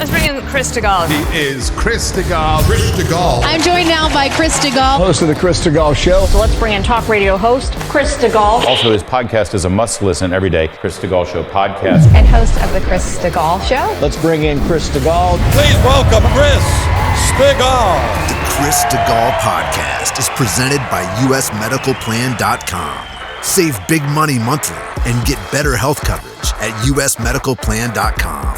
Let's bring in Chris Stigall. He is Chris Stigall. Chris Stigall. I'm joined now by Chris Stigall, host of the Chris Stigall Show. So let's bring in talk radio host Chris Stigall. Also, his podcast is a must-listen every day. Chris Stigall Show podcast. And host of the Chris Stigall Show. Let's bring in Chris Stigall. Please welcome Chris Stigall. The Chris Stigall podcast is presented by usmedicalplan.com. Save big money monthly and get better health coverage at usmedicalplan.com.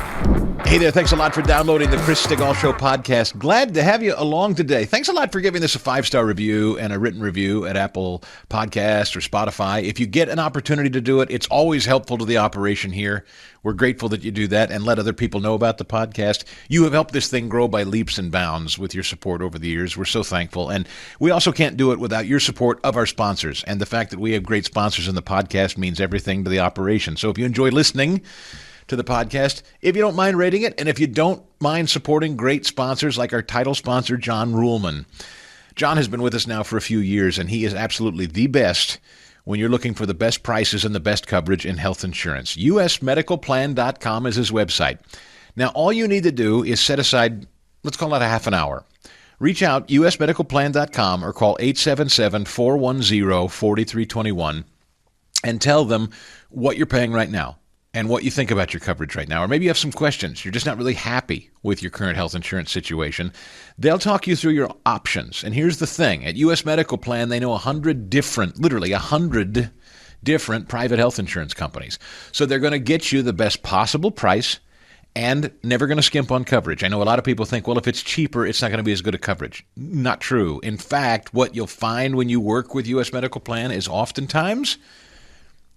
Hey there, thanks a lot for downloading the Chris Stigall Show podcast. Glad to have you along today. Thanks a lot for giving this a 5-star review and a written review at Apple Podcasts or Spotify. If you get an opportunity to do it, it's always helpful to the operation here. We're grateful that you do that and let other people know about the podcast. You have helped this thing grow by leaps and bounds with your support over the years. We're so thankful. And we also can't do it without your support of our sponsors. And the fact that we have great sponsors in the podcast means everything to the operation. So if you enjoy listening to the podcast, if you don't mind rating it, and if you don't mind supporting great sponsors like our title sponsor, John Ruhlman. John has been with us now for a few years, and he is absolutely the best when you're looking for the best prices and the best coverage in health insurance. usmedicalplan.com is his website. Now, all you need to do is set aside, let's call it a half an hour. Reach out, usmedicalplan.com, or call 877-410-4321 and tell them what you're paying right now and what you think about your coverage right now. Or maybe you have some questions. You're just not really happy with your current health insurance situation. They'll talk you through your options. And here's the thing. At U.S. Medical Plan, they know 100 different private health insurance companies. So they're going to get you the best possible price and never going to skimp on coverage. I know a lot of people think, well, if it's cheaper, it's not going to be as good a coverage. Not true. In fact, what you'll find when you work with U.S. Medical Plan is oftentimes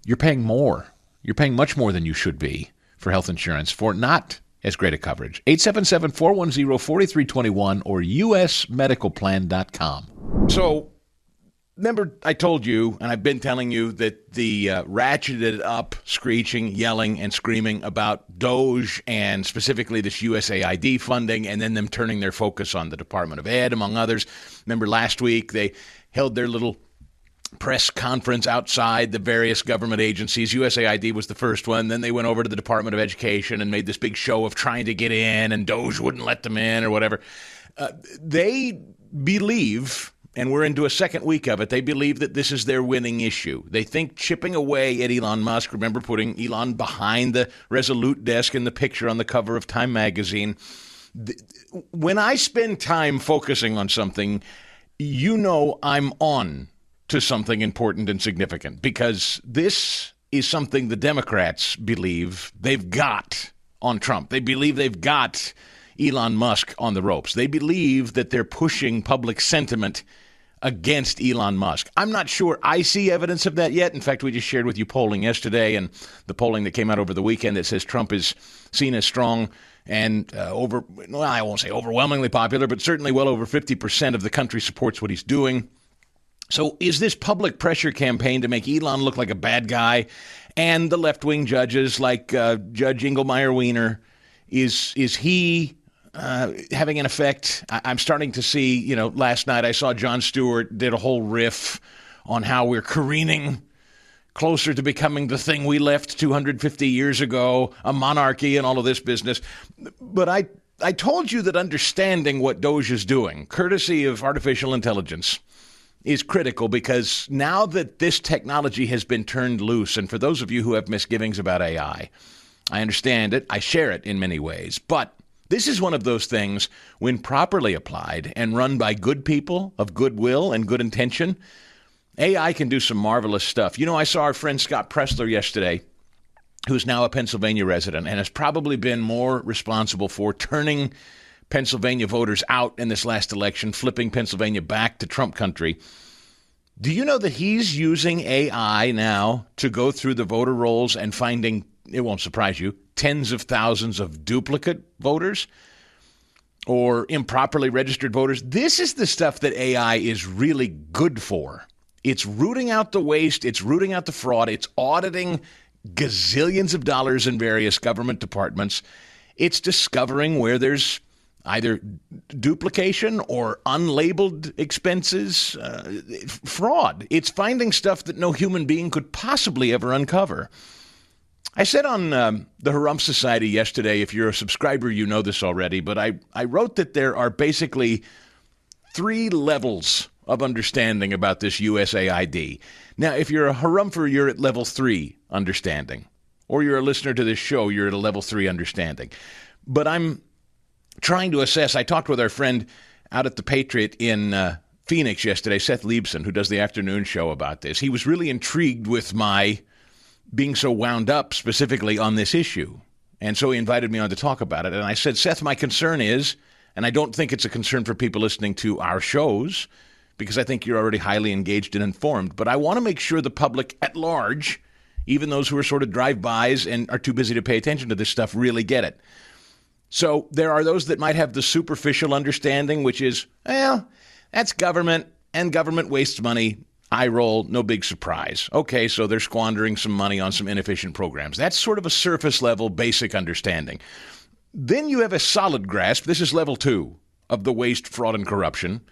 you're paying more. You're paying much more than you should be for health insurance for not as great a coverage. 877-410-4321 or usmedicalplan.com. So, remember I told you, and I've been telling you, that the ratcheted up screeching, yelling, and screaming about DOGE and specifically this USAID funding and then them turning their focus on the Department of Ed, among others. Remember last week they held their little press conference outside the various government agencies. USAID was the first one. Then they went over to the Department of Education and made this big show of trying to get in, and DOGE wouldn't let them in or whatever. They believe, and we're into a second week of it, they believe that this is their winning issue. They think chipping away at Elon Musk, remember putting Elon behind the Resolute desk in the picture on the cover of Time magazine. When I spend time focusing on something, you know I'm on to something important and significant, because this is something the Democrats believe they've got on Trump. They believe they've got Elon Musk on the ropes. They believe that they're pushing public sentiment against Elon Musk. I'm not sure I see evidence of that yet. In fact, we just shared with you polling yesterday, and the polling that came out over the weekend that says Trump is seen as strong and I won't say overwhelmingly popular, but certainly well over 50% of the country supports what he's doing. So is this public pressure campaign to make Elon look like a bad guy, and the left-wing judges like Judge Engelmeyer Weiner, is he having an effect? I'm starting to see, last night I saw Jon Stewart did a whole riff on how we're careening closer to becoming the thing we left 250 years ago, a monarchy and all of this business. But I told you that understanding what DOGE is doing, courtesy of artificial intelligence, is critical, because now that this technology has been turned loose, and for those of you who have misgivings about AI, I understand it, I share it in many ways, but this is one of those things, when properly applied and run by good people of goodwill and good intention, AI can do some marvelous stuff. I saw our friend Scott Pressler yesterday, who's now a Pennsylvania resident and has probably been more responsible for turning Pennsylvania voters out in this last election, flipping Pennsylvania back to Trump country. Do you know that he's using AI now to go through the voter rolls and finding, it won't surprise you, tens of thousands of duplicate voters or improperly registered voters? This is the stuff that AI is really good for. It's rooting out the waste. It's rooting out the fraud. It's auditing gazillions of dollars in various government departments. It's discovering where there's either duplication or unlabeled expenses, fraud. It's finding stuff that no human being could possibly ever uncover. I said on the Harumph Society yesterday, if you're a subscriber, you know this already, but I wrote that there are basically 3 levels of understanding about this USAID. Now, if you're a Harumpher, you're at level 3 understanding. Or you're a listener to this show, you're at a level 3 understanding. But I'm trying to assess. I talked with our friend out at the Patriot in Phoenix yesterday, Seth Liebson, who does the afternoon show, about this. He was really intrigued with my being so wound up specifically on this issue. And so he invited me on to talk about it. And I said, Seth, my concern is, and I don't think it's a concern for people listening to our shows, because I think you're already highly engaged and informed, but I want to make sure the public at large, even those who are sort of drive-bys and are too busy to pay attention to this stuff, really get it. So there are those that might have the superficial understanding, which is, well, that's government, and government wastes money. Eye roll, no big surprise. Okay, so they're squandering some money on some inefficient programs. That's sort of a surface level, basic understanding. Then you have a solid grasp. This is level 2 of the waste, fraud, and corruption.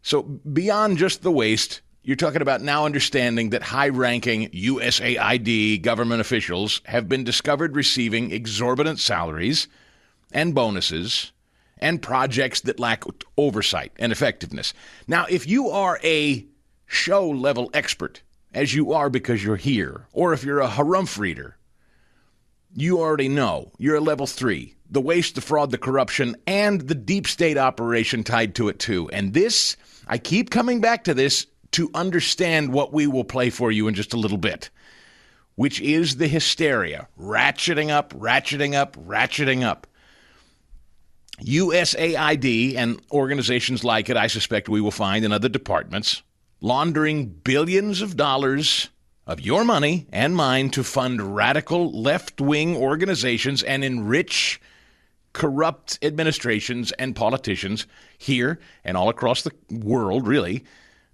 So beyond just the waste, you're talking about now understanding that high-ranking USAID government officials have been discovered receiving exorbitant salaries and bonuses and projects that lack oversight and effectiveness. Now, if you are a show-level expert, as you are because you're here, or if you're a Harumph reader, you already know you're a level 3. The waste, the fraud, the corruption, and the deep state operation tied to it too. And this, I keep coming back to this to understand what we will play for you in just a little bit, which is the hysteria, ratcheting up, ratcheting up, ratcheting up. USAID and organizations like it, I suspect we will find in other departments, laundering billions of dollars of your money and mine to fund radical left-wing organizations and enrich corrupt administrations and politicians here and all across the world, really,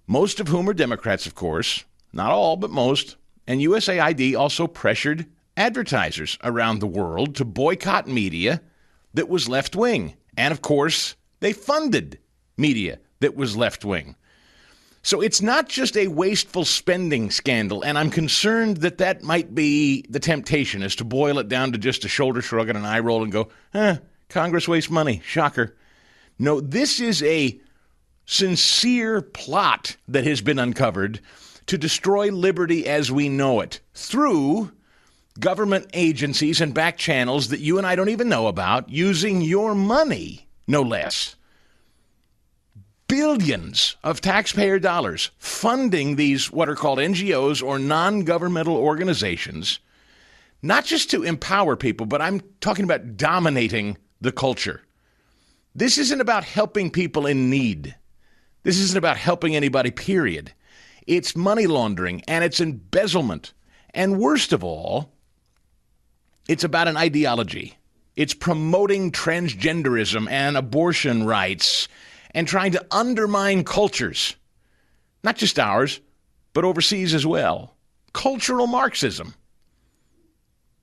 most of whom are Democrats, of course, not all, but most. And USAID also pressured advertisers around the world to boycott media that was left-wing. And, of course, they funded media that was left-wing. So it's not just a wasteful spending scandal, and I'm concerned that that might be the temptation, is to boil it down to just a shoulder shrug and an eye roll and go, Congress wastes money, shocker. No, this is a sincere plot that has been uncovered to destroy liberty as we know it through government agencies and back channels that you and I don't even know about, using your money, no less. Billions of taxpayer dollars funding these what are called NGOs or non-governmental organizations, not just to empower people, but I'm talking about dominating the culture. This isn't about helping people in need. This isn't about helping anybody, period. It's money laundering and it's embezzlement. And worst of all, it's about an ideology. It's promoting transgenderism and abortion rights and trying to undermine cultures, not just ours, but overseas as well. Cultural Marxism.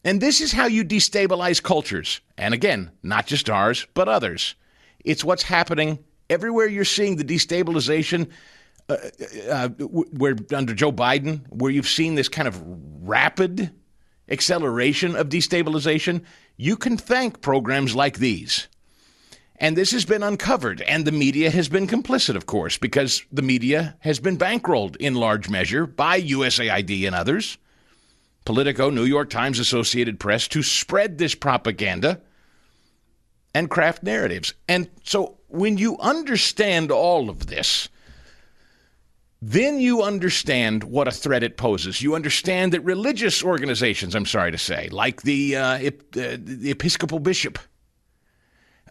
And this is how you destabilize cultures. And again, not just ours, but others. It's what's happening everywhere you're seeing the destabilization where under Joe Biden, where you've seen this kind of rapid acceleration of destabilization. You can thank programs like these. And this has been uncovered, and the media has been complicit, of course, because the media has been bankrolled in large measure by USAID and others, Politico, New York Times, Associated Press, to spread this propaganda and craft narratives. And so when you understand all of this, then you understand what a threat it poses. You understand that religious organizations, I'm sorry to say, like the Episcopal bishop,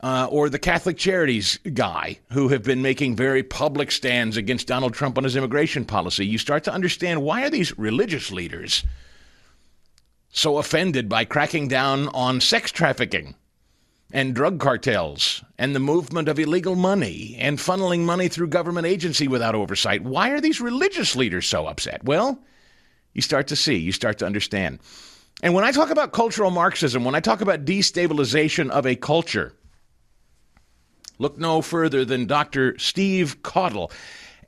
or the Catholic Charities guy, who have been making very public stands against Donald Trump on his immigration policy, you start to understand, why are these religious leaders so offended by cracking down on sex trafficking and drug cartels and the movement of illegal money and funneling money through government agency without oversight? Why are these religious leaders so upset? Well, you start to see, you start to understand. And when I talk about cultural Marxism, when I talk about destabilization of a culture, look no further than Dr. Steve Caudle.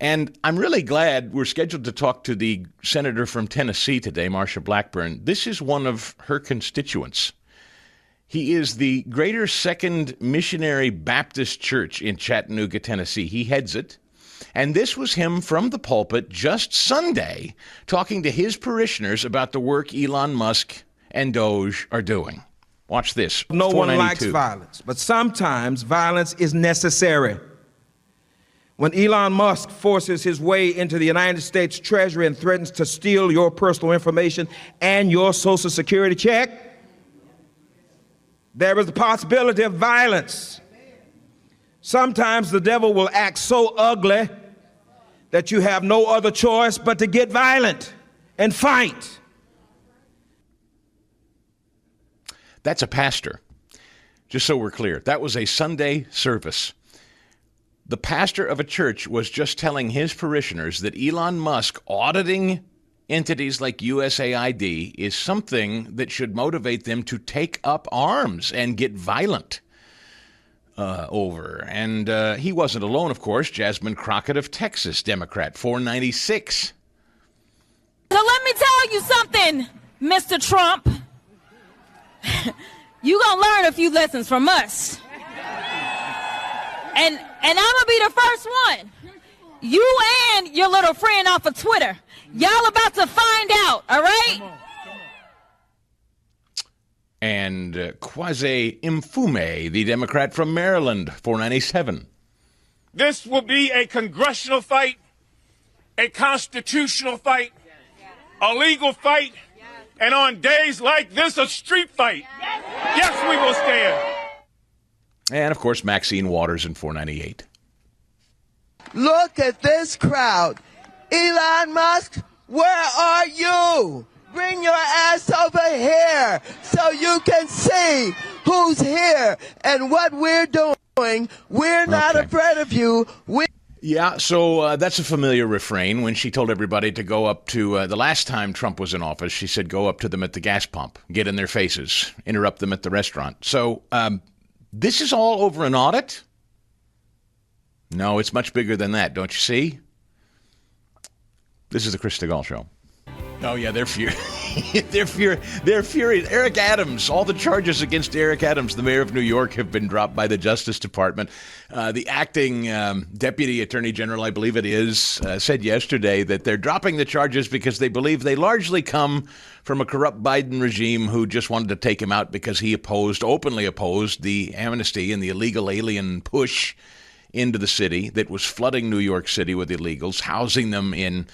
And I'm really glad we're scheduled to talk to the senator from Tennessee today, Marsha Blackburn. This is one of her constituents. He is the Greater Second Missionary Baptist Church in Chattanooga, Tennessee. He heads it. And this was him from the pulpit just Sunday talking to his parishioners about the work Elon Musk and DOGE are doing. Watch this. No one likes violence, but sometimes violence is necessary. When Elon Musk forces his way into the United States Treasury and threatens to steal your personal information and your Social Security check, there is the possibility of violence. Sometimes the devil will act so ugly that you have no other choice but to get violent and fight. That's a pastor, just so we're clear. That was a Sunday service. The pastor of a church was just telling his parishioners that Elon Musk auditing entities like USAID is something that should motivate them to take up arms and get violent over. And he wasn't alone, of course. Jasmine Crockett of Texas, Democrat, 496. So let me tell you something, Mr. Trump. You gonna learn a few lessons from us. And I'm gonna be the first one. You and your little friend off of Twitter. Y'all about to find out, all right? And Kwasi Mfume, the Democrat from Maryland, 497. This will be a congressional fight, a constitutional fight, a legal fight, and on days like this, a street fight. Yes, we will stand. And, of course, Maxine Waters in 498. Look at this crowd. Elon Musk, where are you? Bring your ass over here so you can see who's here and what we're doing. We're not afraid of you. Yeah, so that's a familiar refrain. When she told everybody to go up to, the last time Trump was in office, she said go up to them at the gas pump, get in their faces, interrupt them at the restaurant. So this is all over an audit? No, it's much bigger than that, don't you see? This is the Chris Stigall Show. Oh, yeah, they're furious. They're furious. Eric Adams, all the charges against Eric Adams, the mayor of New York, have been dropped by the Justice Department. The acting deputy attorney general, I believe it is, said yesterday that they're dropping the charges because they believe they largely come from a corrupt Biden regime who just wanted to take him out because he openly opposed the amnesty and the illegal alien push into the city that was flooding New York City with illegals, housing them in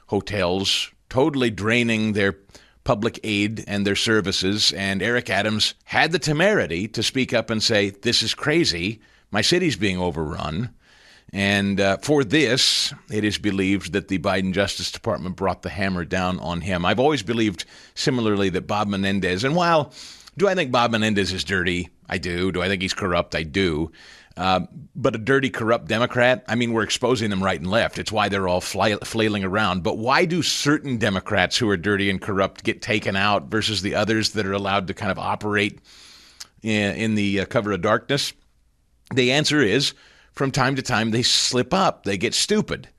hotels, totally draining their public aid and their services. And Eric Adams had the temerity to speak up and say, this is crazy. My city's being overrun. And for this, it is believed that the Biden Justice Department brought the hammer down on him. I've always believed similarly that Bob Menendez, and while do I think Bob Menendez is dirty? I do. Do I think he's corrupt? I do. But a dirty, corrupt Democrat, I mean, we're exposing them right and left. It's why they're all flailing around. But why do certain Democrats who are dirty and corrupt get taken out versus the others that are allowed to kind of operate in the cover of darkness? The answer is, from time to time, they slip up. They get stupid.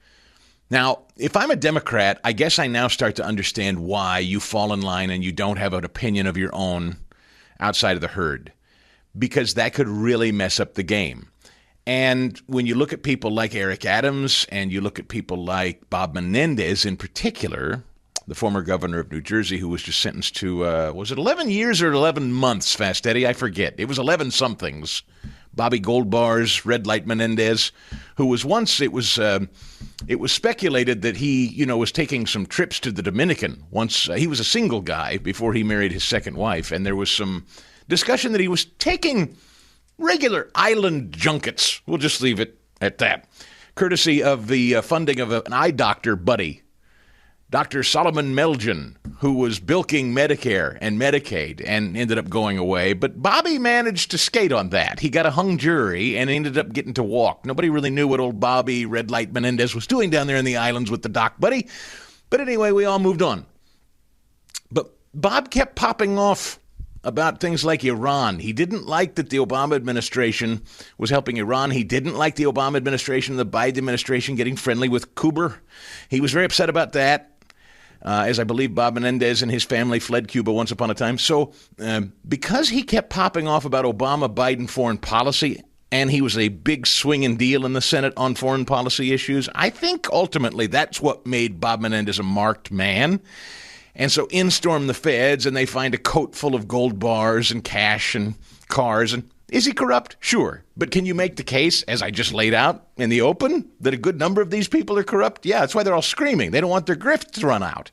Now, if I'm a Democrat, I guess I now start to understand why you fall in line and you don't have an opinion of your own outside of the herd, because that could really mess up the game. And when you look at people like Eric Adams and you look at people like Bob Menendez in particular, the former governor of New Jersey who was just sentenced to, was it 11 years or 11 months, Fast Eddie? I forget. It was 11 somethings. Bobby Goldbar's Red Light Menendez, who was once, it was speculated that he, was taking some trips to the Dominican. Once he was a single guy before he married his second wife, and there was some discussion that he was taking regular island junkets. We'll just leave it at that. Courtesy of the funding of an eye doctor buddy, Dr. Solomon Melgen, who was bilking Medicare and Medicaid and ended up going away. But Bobby managed to skate on that. He got a hung jury and ended up getting to walk. Nobody really knew what old Bobby Red Light Menendez was doing down there in the islands with the doc buddy. But anyway, we all moved on. But Bob kept popping off about things like Iran. He didn't like that the Obama administration was helping Iran. He didn't like the Obama administration and the Biden administration getting friendly with Cuba. He was very upset about that, as I believe Bob Menendez and his family fled Cuba once upon a time. So because he kept popping off about Obama-Biden foreign policy, and he was a big swinging deal in the Senate on foreign policy issues, I think ultimately that's what made Bob Menendez a marked man. And so in storm the feds, and they find a coat full of gold bars and cash and cars. And is he corrupt? Sure. But can you make the case, as I just laid out in the open, that a good number of these people are corrupt? Yeah, that's why they're all screaming. They don't want their grift to run out.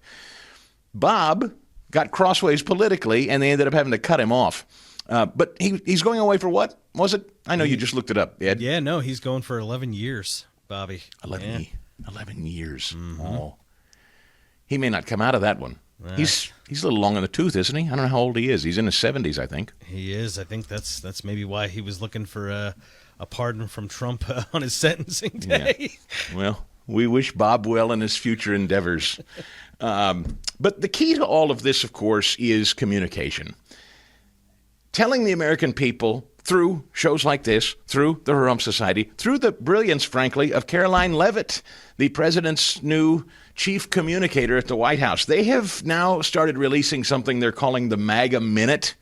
Bob got crossways politically, and they ended up having to cut him off. But he's going away for what? Was it? I know you just looked it up, Ed. Yeah, no, he's going for 11 years, Bobby. 11 years. Mm-hmm. Oh. He may not come out of that one. He's a little long in the tooth, isn't he? I don't know how old he is. He's in his 70s, I think. He is. I think that's maybe why he was looking for a pardon from Trump on his sentencing day. Yeah. Well, we wish Bob well in his future endeavors. But the key to all of this, of course, is communication. Telling the American people through shows like this, through the Harump Society, through the brilliance, frankly, of Caroline Leavitt, the president's new chief communicator at the White House. They have now started releasing something they're calling the MAGA Minute.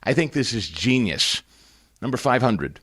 I think this is genius. Number 500.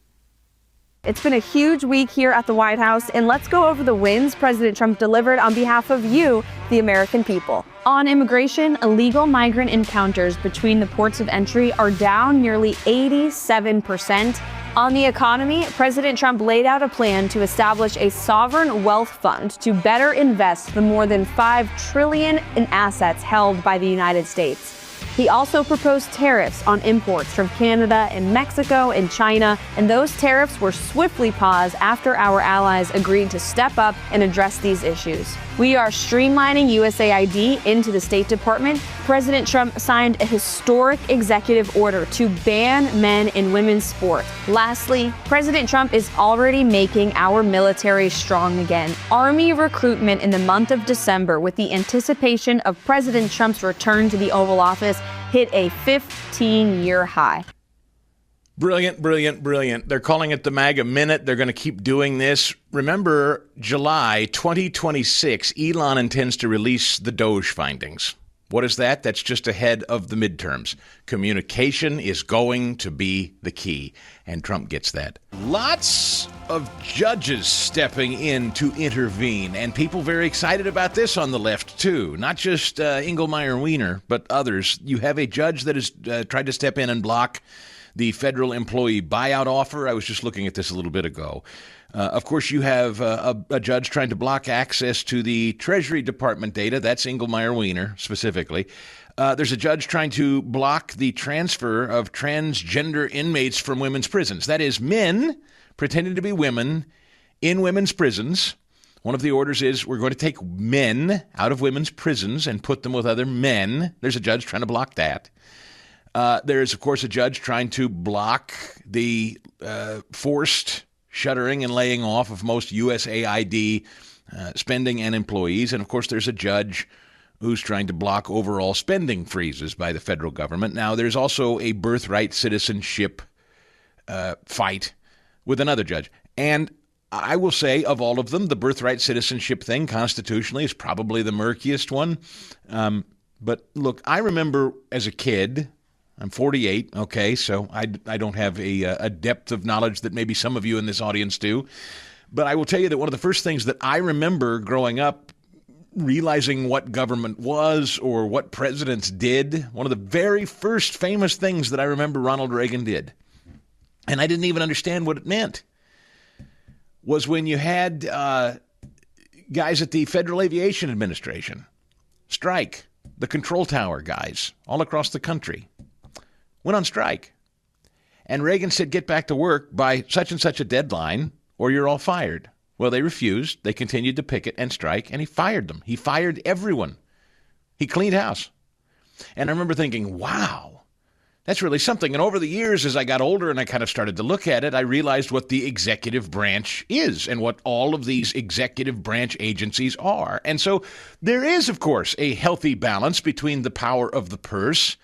It's been a huge week here at the White House, and let's go over the wins President Trump delivered on behalf of you, the American people. On immigration, illegal migrant encounters between the ports of entry are down nearly 87%. On the economy, President Trump laid out a plan to establish a sovereign wealth fund to better invest the more than $5 trillion in assets held by the United States. He also proposed tariffs on imports from Canada and Mexico and China, and those tariffs were swiftly paused after our allies agreed to step up and address these issues. We are streamlining USAID into the State Department. President Trump signed a historic executive order to ban men in women's sport. Lastly, President Trump is already making our military strong again. Army recruitment in the month of December, with the anticipation of President Trump's return to the Oval Office, hit a 15-year high. Brilliant, brilliant, brilliant. They're calling it the MAGA Minute. They're going to keep doing this. Remember, July 2026, Elon intends to release the DOGE findings. What is that? That's just ahead of the midterms. Communication is going to be the key, and Trump gets that. Lots of judges stepping in to intervene, and people very excited about this on the left, too. Not just Engelmeyer Weiner, but others. You have a judge that has tried to step in and block the federal employee buyout offer. I was just looking at this a little bit ago. Of course, you have a judge trying to block access to the Treasury Department data. That's Engelmeyer Weiner, specifically. There's a judge trying to block the transfer of transgender inmates from women's prisons. That is, men pretending to be women in women's prisons. One of the orders is we're going to take men out of women's prisons and put them with other men. There's a judge trying to block that. There's, of course, a judge trying to block the forced shuttering and laying off of most USAID spending and employees. And, of course, there's a judge who's trying to block overall spending freezes by the federal government. Now, there's also a birthright citizenship fight with another judge. And I will say, of all of them, the birthright citizenship thing constitutionally is probably the murkiest one. But, look, I remember as a kid, I'm 48, okay, so I don't have a depth of knowledge that maybe some of you in this audience do. But I will tell you that one of the first things that I remember growing up, realizing what government was or what presidents did, one of the very first famous things that I remember Ronald Reagan did, and I didn't even understand what it meant, was when you had guys at the Federal Aviation Administration strike, the control tower guys all across the country went on strike. And Reagan said, get back to work by such and such a deadline or you're all fired. Well, they refused. They continued to picket and strike, and he fired them. He fired everyone. He cleaned house. And I remember thinking, wow, that's really something. And over the years, as I got older and I kind of started to look at it, I realized what the executive branch is and what all of these executive branch agencies are. And so there is, of course, a healthy balance between the power of the purse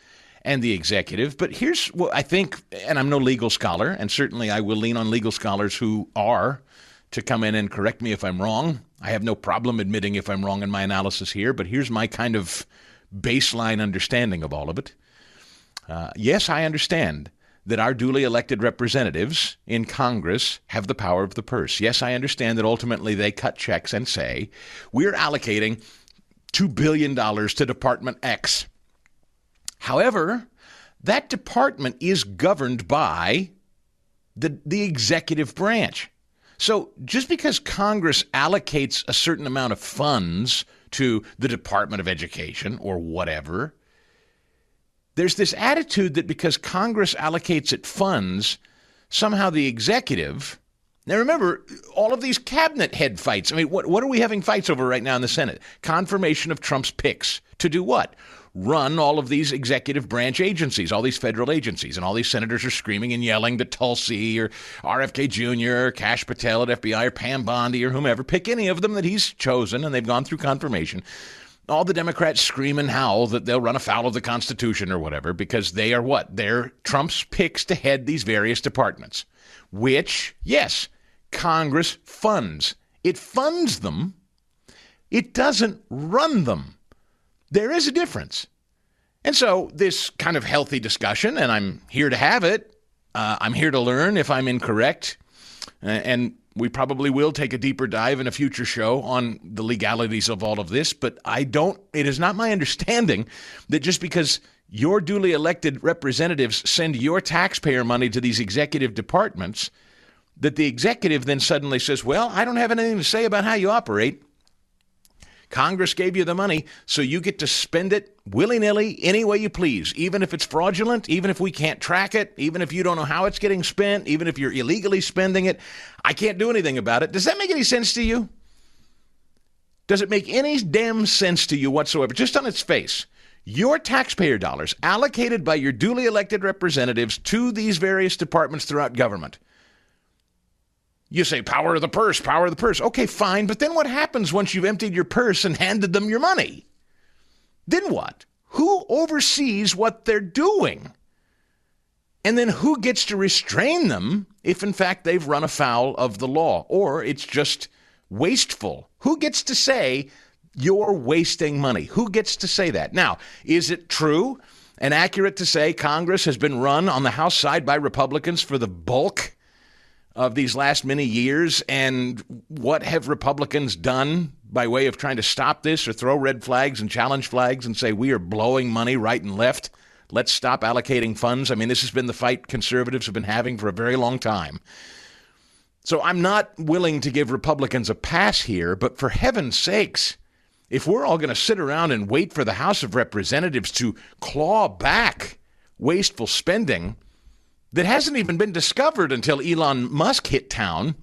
and the executive. But here's what I think, and I'm no legal scholar, and certainly I will lean on legal scholars who are to come in and correct me if I'm wrong. I have no problem admitting if I'm wrong in my analysis here, but here's my kind of baseline understanding of all of it. Yes, I understand that our duly elected representatives in Congress have the power of the purse. Yes, I understand that ultimately they cut checks and say, we're allocating $2 billion to Department X. However, that department is governed by the executive branch. So just because Congress allocates a certain amount of funds to the Department of Education or whatever, there's this attitude that because Congress allocates it funds, somehow the executive... Now remember, all of these cabinet head fights. I mean, what are we having fights over right now in the Senate? Confirmation of Trump's picks. To do what? Run all of these executive branch agencies, all these federal agencies, and all these senators are screaming and yelling to Tulsi or RFK Jr. or Kash Patel at FBI or Pam Bondi or whomever. Pick any of them that he's chosen, and they've gone through confirmation. All the Democrats scream and howl that they'll run afoul of the Constitution or whatever because they are what? They're Trump's picks to head these various departments, which, yes, Congress funds. It funds them. It doesn't run them. There is a difference. And so this kind of healthy discussion, and I'm here to have it. I'm here to learn if I'm incorrect. And we probably will take a deeper dive in a future show on the legalities of all of this. But it is not my understanding that just because your duly elected representatives send your taxpayer money to these executive departments, that the executive then suddenly says, well, I don't have anything to say about how you operate. Congress gave you the money, so you get to spend it willy-nilly any way you please, even if it's fraudulent, even if we can't track it, even if you don't know how it's getting spent, even if you're illegally spending it. I can't do anything about it. Does that make any sense to you? Does it make any damn sense to you whatsoever, just on its face? Your taxpayer dollars allocated by your duly elected representatives to these various departments throughout government. You say, power of the purse, power of the purse. Okay, fine. But then what happens once you've emptied your purse and handed them your money? Then what? Who oversees what they're doing? And then who gets to restrain them if, in fact, they've run afoul of the law or it's just wasteful? Who gets to say you're wasting money? Who gets to say that? Now, is it true and accurate to say Congress has been run on the House side by Republicans for the bulk of these last many years? And what have Republicans done by way of trying to stop this or throw red flags and challenge flags and say we are blowing money right and left? Let's stop allocating funds. I mean, this has been the fight conservatives have been having for a very long time. So I'm not willing to give Republicans a pass here, but for heaven's sakes, if we're all going to sit around and wait for the House of Representatives to claw back wasteful spending that hasn't even been discovered until Elon Musk hit town,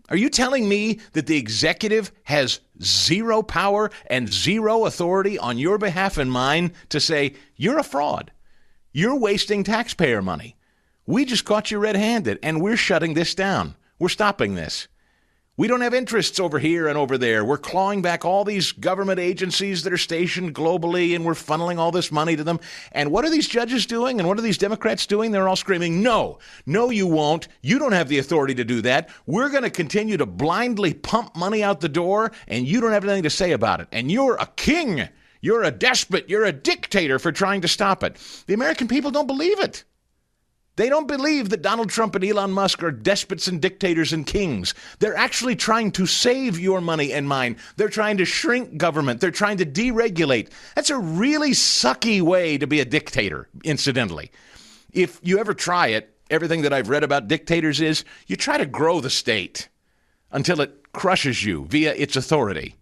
are you telling me that the executive has zero power and zero authority on your behalf and mine to say, you're a fraud, you're wasting taxpayer money, we just caught you red-handed, and we're shutting this down, we're stopping this? We don't have interests over here and over there. We're clawing back all these government agencies that are stationed globally, and we're funneling all this money to them. And what are these judges doing? And what are these Democrats doing? They're all screaming, no, you won't. You don't have the authority to do that. We're going to continue to blindly pump money out the door, and you don't have anything to say about it. And you're a king. You're a despot. You're a dictator for trying to stop it. The American people don't believe it. They don't believe that Donald Trump and Elon Musk are despots and dictators and kings. They're actually trying to save your money and mine. They're trying to shrink government. They're trying to deregulate. That's a really sucky way to be a dictator, incidentally. If you ever try it, everything that I've read about dictators is you try to grow the state until it crushes you via its authority.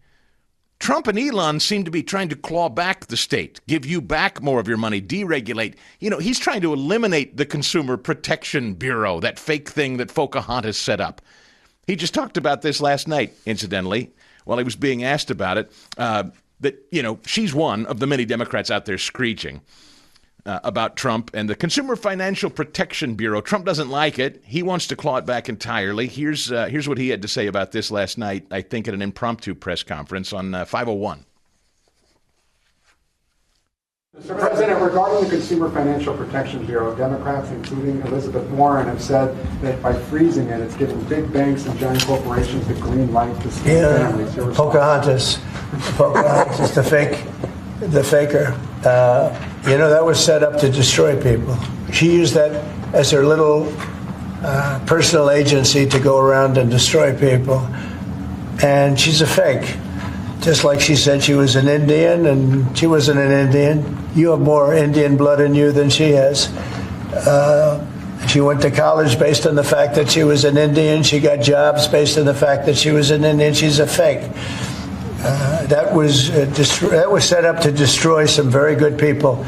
Trump and Elon seem to be trying to claw back the state, give you back more of your money, deregulate. You know, he's trying to eliminate the Consumer Protection Bureau, that fake thing that Pocahontas set up. He just talked about this last night, incidentally, while he was being asked about it, that, you know, she's one of the many Democrats out there screeching about Trump and the Consumer Financial Protection Bureau. Trump doesn't like it. He wants to claw it back entirely. Here's what he had to say about this last night, I think at an impromptu press conference on 501. Mr. President, regarding the Consumer Financial Protection Bureau, Democrats, including Elizabeth Warren, have said that by freezing it, it's giving big banks and giant corporations the green light to scam families. Pocahontas is the faker. That was set up to destroy people. She used that as her little personal agency to go around and destroy people. And she's a fake. Just like she said she was an Indian, and she wasn't an Indian. You have more Indian blood in you than she has. She went to college based on the fact that she was an Indian. She got jobs based on the fact that she was an Indian. She's a fake. That was set up to destroy some very good people,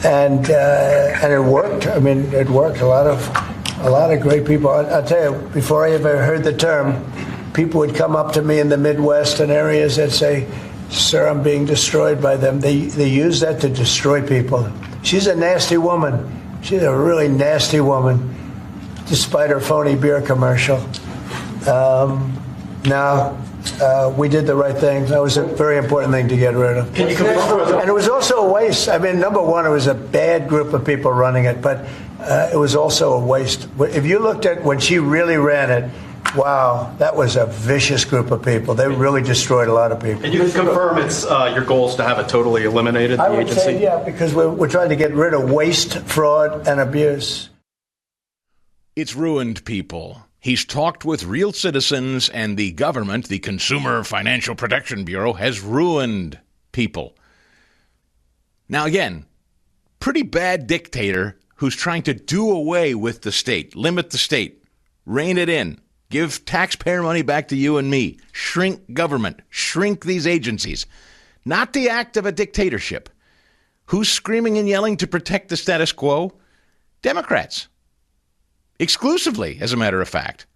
and it worked. I mean, it worked. A lot of great people. I'll tell you, before I ever heard the term, people would come up to me in the Midwest and areas that say, "Sir, I'm being destroyed by them." They use that to destroy people. She's a nasty woman. She's a really nasty woman, despite her phony beer commercial. We did the right thing. That was a very important thing to get rid of. Can you confirm? And it was also a waste. I mean, number one, it was a bad group of people running it, but it was also a waste. If you looked at when she really ran it, wow, that was a vicious group of people. They really destroyed a lot of people. And you can confirm it's your goal is to have it totally eliminated, the agency? I would say, yeah, because we're trying to get rid of waste, fraud, and abuse. It's ruined people. He's talked with real citizens, and the government, the Consumer Financial Protection Bureau, has ruined people. Now, again, pretty bad dictator who's trying to do away with the state, limit the state, rein it in, give taxpayer money back to you and me, shrink government, shrink these agencies. Not the act of a dictatorship. Who's screaming and yelling to protect the status quo? Democrats. Exclusively, as a matter of fact.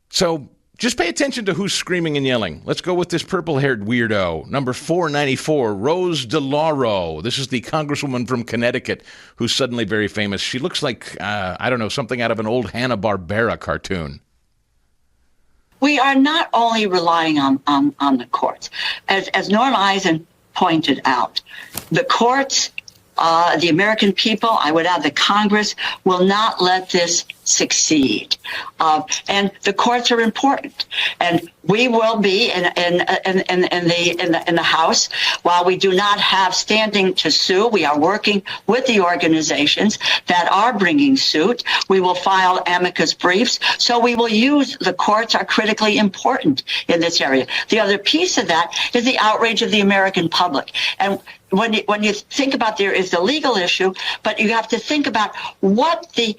So just pay attention to who's screaming and yelling. Let's go with this purple-haired weirdo, number 494, Rose DeLauro. This is the congresswoman from Connecticut who's suddenly very famous. She looks like, something out of an old Hanna-Barbera cartoon. We are not only relying on the courts. As Norm Eisen pointed out, the courts, the American people, I would add the Congress, will not let this succeed. And the courts are important. And we will be in the House. While we do not have standing to sue, we are working with the organizations that are bringing suit. We will file amicus briefs. So we will use the courts are critically important in this area. The other piece of that is the outrage of the American public. And when you think about there is the legal issue, but you have to think about what the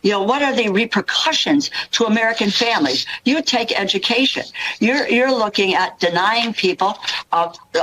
what are the repercussions to American families. You take education. You're looking at denying people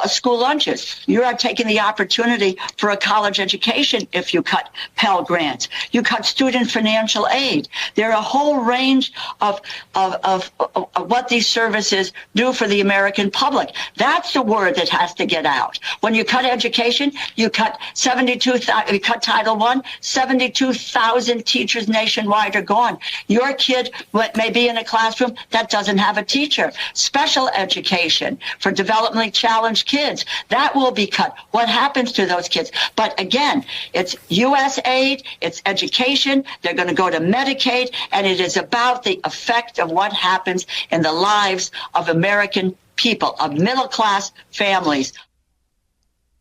school lunches. You are taking the opportunity for a college education if you cut Pell Grants. You cut student financial aid. There are a whole range of what these services do for the American public. That's the word that has to get out. When you cut education, you cut you cut Title I, 72,000 teachers nationwide are gone. Your kid may be in a classroom that doesn't have a teacher. Special education for developmentally challenged kids, that will be cut. What happens to those kids? But again, it's U.S. aid, it's education, they're going to go to Medicaid, and it is about the effect of what happens in the lives of American people, of middle-class families.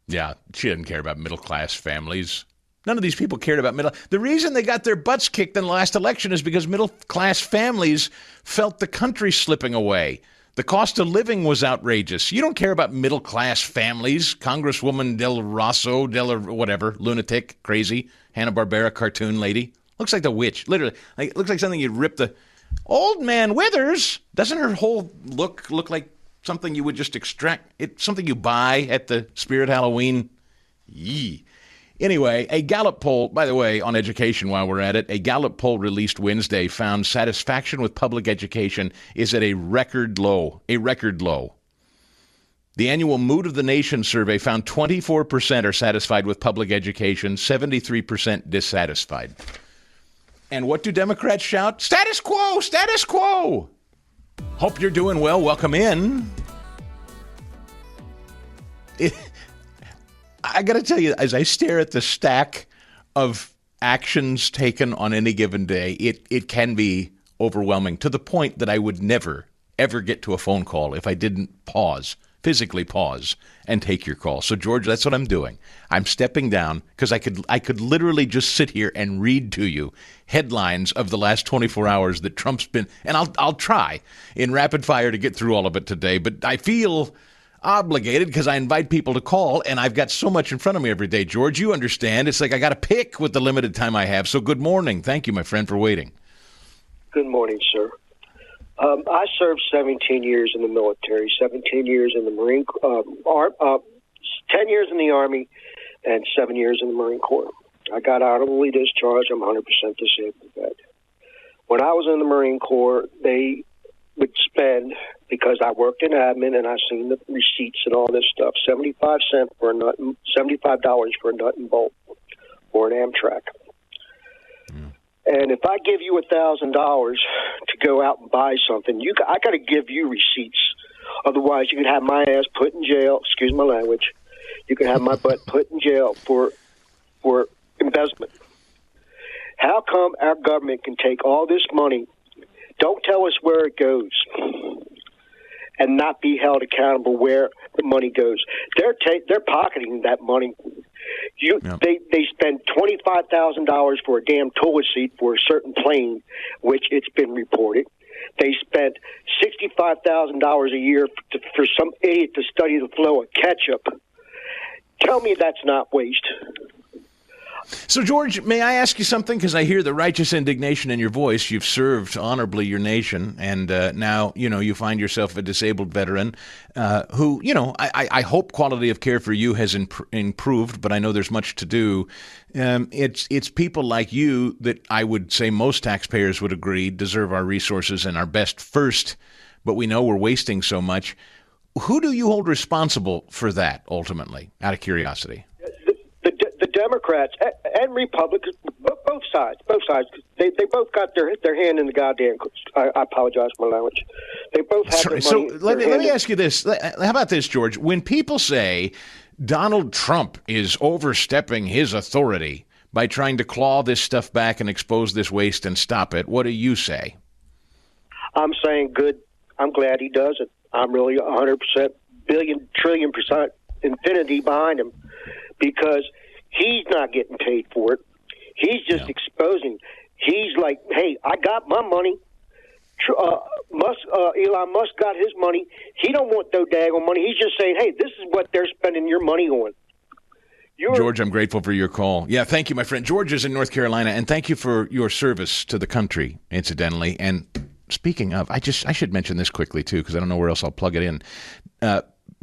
Yeah, she didn't care about middle-class families. None of these people cared about middle. The reason they got their butts kicked in the last election is because middle-class families felt the country slipping away. The cost of living was outrageous. You don't care about middle-class families. Congresswoman Del Rosso, whatever, lunatic, crazy, Hanna-Barbera cartoon lady. Looks like the witch, literally. Looks like something you'd rip the... Old man Withers, doesn't her whole look like something you would just extract? It's something you buy at the Spirit Halloween? Yee. Anyway, a Gallup poll, by the way, on education while we're at it, a Gallup poll released Wednesday found satisfaction with public education is at a record low. The annual Mood of the Nation survey found 24% are satisfied with public education, 73% dissatisfied. And what do Democrats shout? Status quo, status quo. Hope you're doing well. Welcome in. I got to tell you, as I stare at the stack of actions taken on any given day, it can be overwhelming to the point that I would never, ever get to a phone call if I didn't physically pause and take your call. So, George, that's what I'm doing. I'm stepping down because I could literally just sit here and read to you headlines of the last 24 hours that Trump's been, and I'll try in rapid fire to get through all of it today, but I feel obligated because I invite people to call, and I've got so much in front of me every day. George, you understand. It's like I got to pick with the limited time I have. So good morning. Thank you, my friend, for waiting. Good morning, sir. I served 17 years in the military, 17 years in the Marine Corps, 10 years in the Army, and 7 years in the Marine Corps. I got out early discharge. I'm 100% disabled vet. When I was in the Marine Corps, they would spend, because I worked in admin and I seen the receipts and all this stuff, $75 for a nut and bolt or an Amtrak. And if I give you $1,000 to go out and buy something, I got to give you receipts. Otherwise, you can have my ass put in jail. Excuse my language. You can have my butt put in jail for investment. How come our government can take all this money, don't tell us where it goes, and not be held accountable where the money goes? They're pocketing that money. They spend $25,000 for a damn toilet seat for a certain plane, which it's been reported. They spent $65,000 a year for some idiot to study the flow of ketchup. Tell me that's not waste. So, George, may I ask you something? Because I hear the righteous indignation in your voice. You've served honorably your nation, and now, you find yourself a disabled veteran who, I hope quality of care for you has improved, but I know there's much to do. It's people like you that I would say most taxpayers would agree deserve our resources and our best first, but we know we're wasting so much. Who do you hold responsible for that, ultimately, out of curiosity? The Democrats and Republicans, both sides. They both got their hand in the goddamn. I apologize for my language. They both have their money. So let me ask you this. How about this, George? When people say Donald Trump is overstepping his authority by trying to claw this stuff back and expose this waste and stop it, what do you say? I'm saying good. I'm glad he does it. I'm really 100%, billion, trillion percent infinity behind him, because he's not getting paid for it. He's just exposing. He's like, hey, I got my money. Elon Musk got his money. He don't want no daggone money. He's just saying, hey, this is what they're spending your money on. George, I'm grateful for your call. Yeah, thank you, my friend. George is in North Carolina, and thank you for your service to the country, incidentally. And speaking of, I should mention this quickly, too, because I don't know where else I'll plug it in.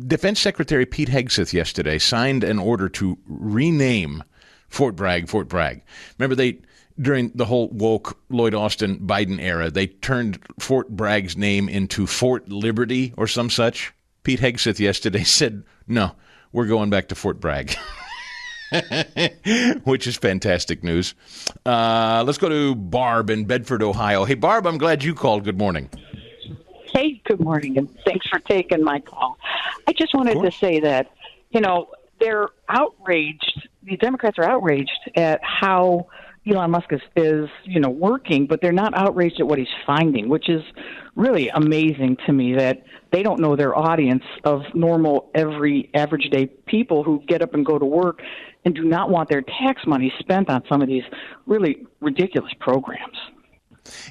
Defense Secretary Pete Hegseth yesterday signed an order to rename Fort Bragg. Remember, during the whole woke Lloyd Austin Biden era, they turned Fort Bragg's name into Fort Liberty or some such. Pete Hegseth yesterday said, no, we're going back to Fort Bragg, which is fantastic news. Let's go to Barb in Bedford, Ohio. Hey, Barb, I'm glad you called. Good morning. Hey, good morning, and thanks for taking my call. I just wanted to say that, they're outraged. The Democrats are outraged at how Elon Musk is working, but they're not outraged at what he's finding, which is really amazing to me, that they don't know their audience of normal, average day people who get up and go to work and do not want their tax money spent on some of these really ridiculous programs.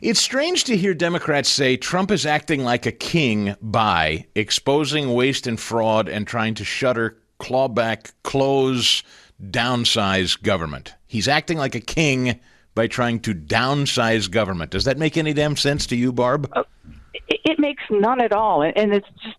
It's strange to hear Democrats say Trump is acting like a king by exposing waste and fraud and trying to shutter, claw back, close, downsize government. He's acting like a king by trying to downsize government. Does that make any damn sense to you, Barb? It makes none at all. And it's just,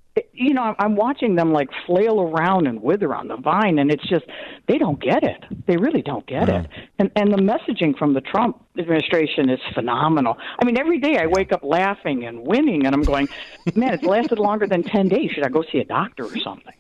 I'm watching them like flail around and wither on the vine, and it's just, they don't get it. They really don't get it. And the messaging from the Trump administration is phenomenal. I mean, every day I wake up laughing and winning, and I'm going, man, it's lasted longer than 10 days. Should I go see a doctor or something?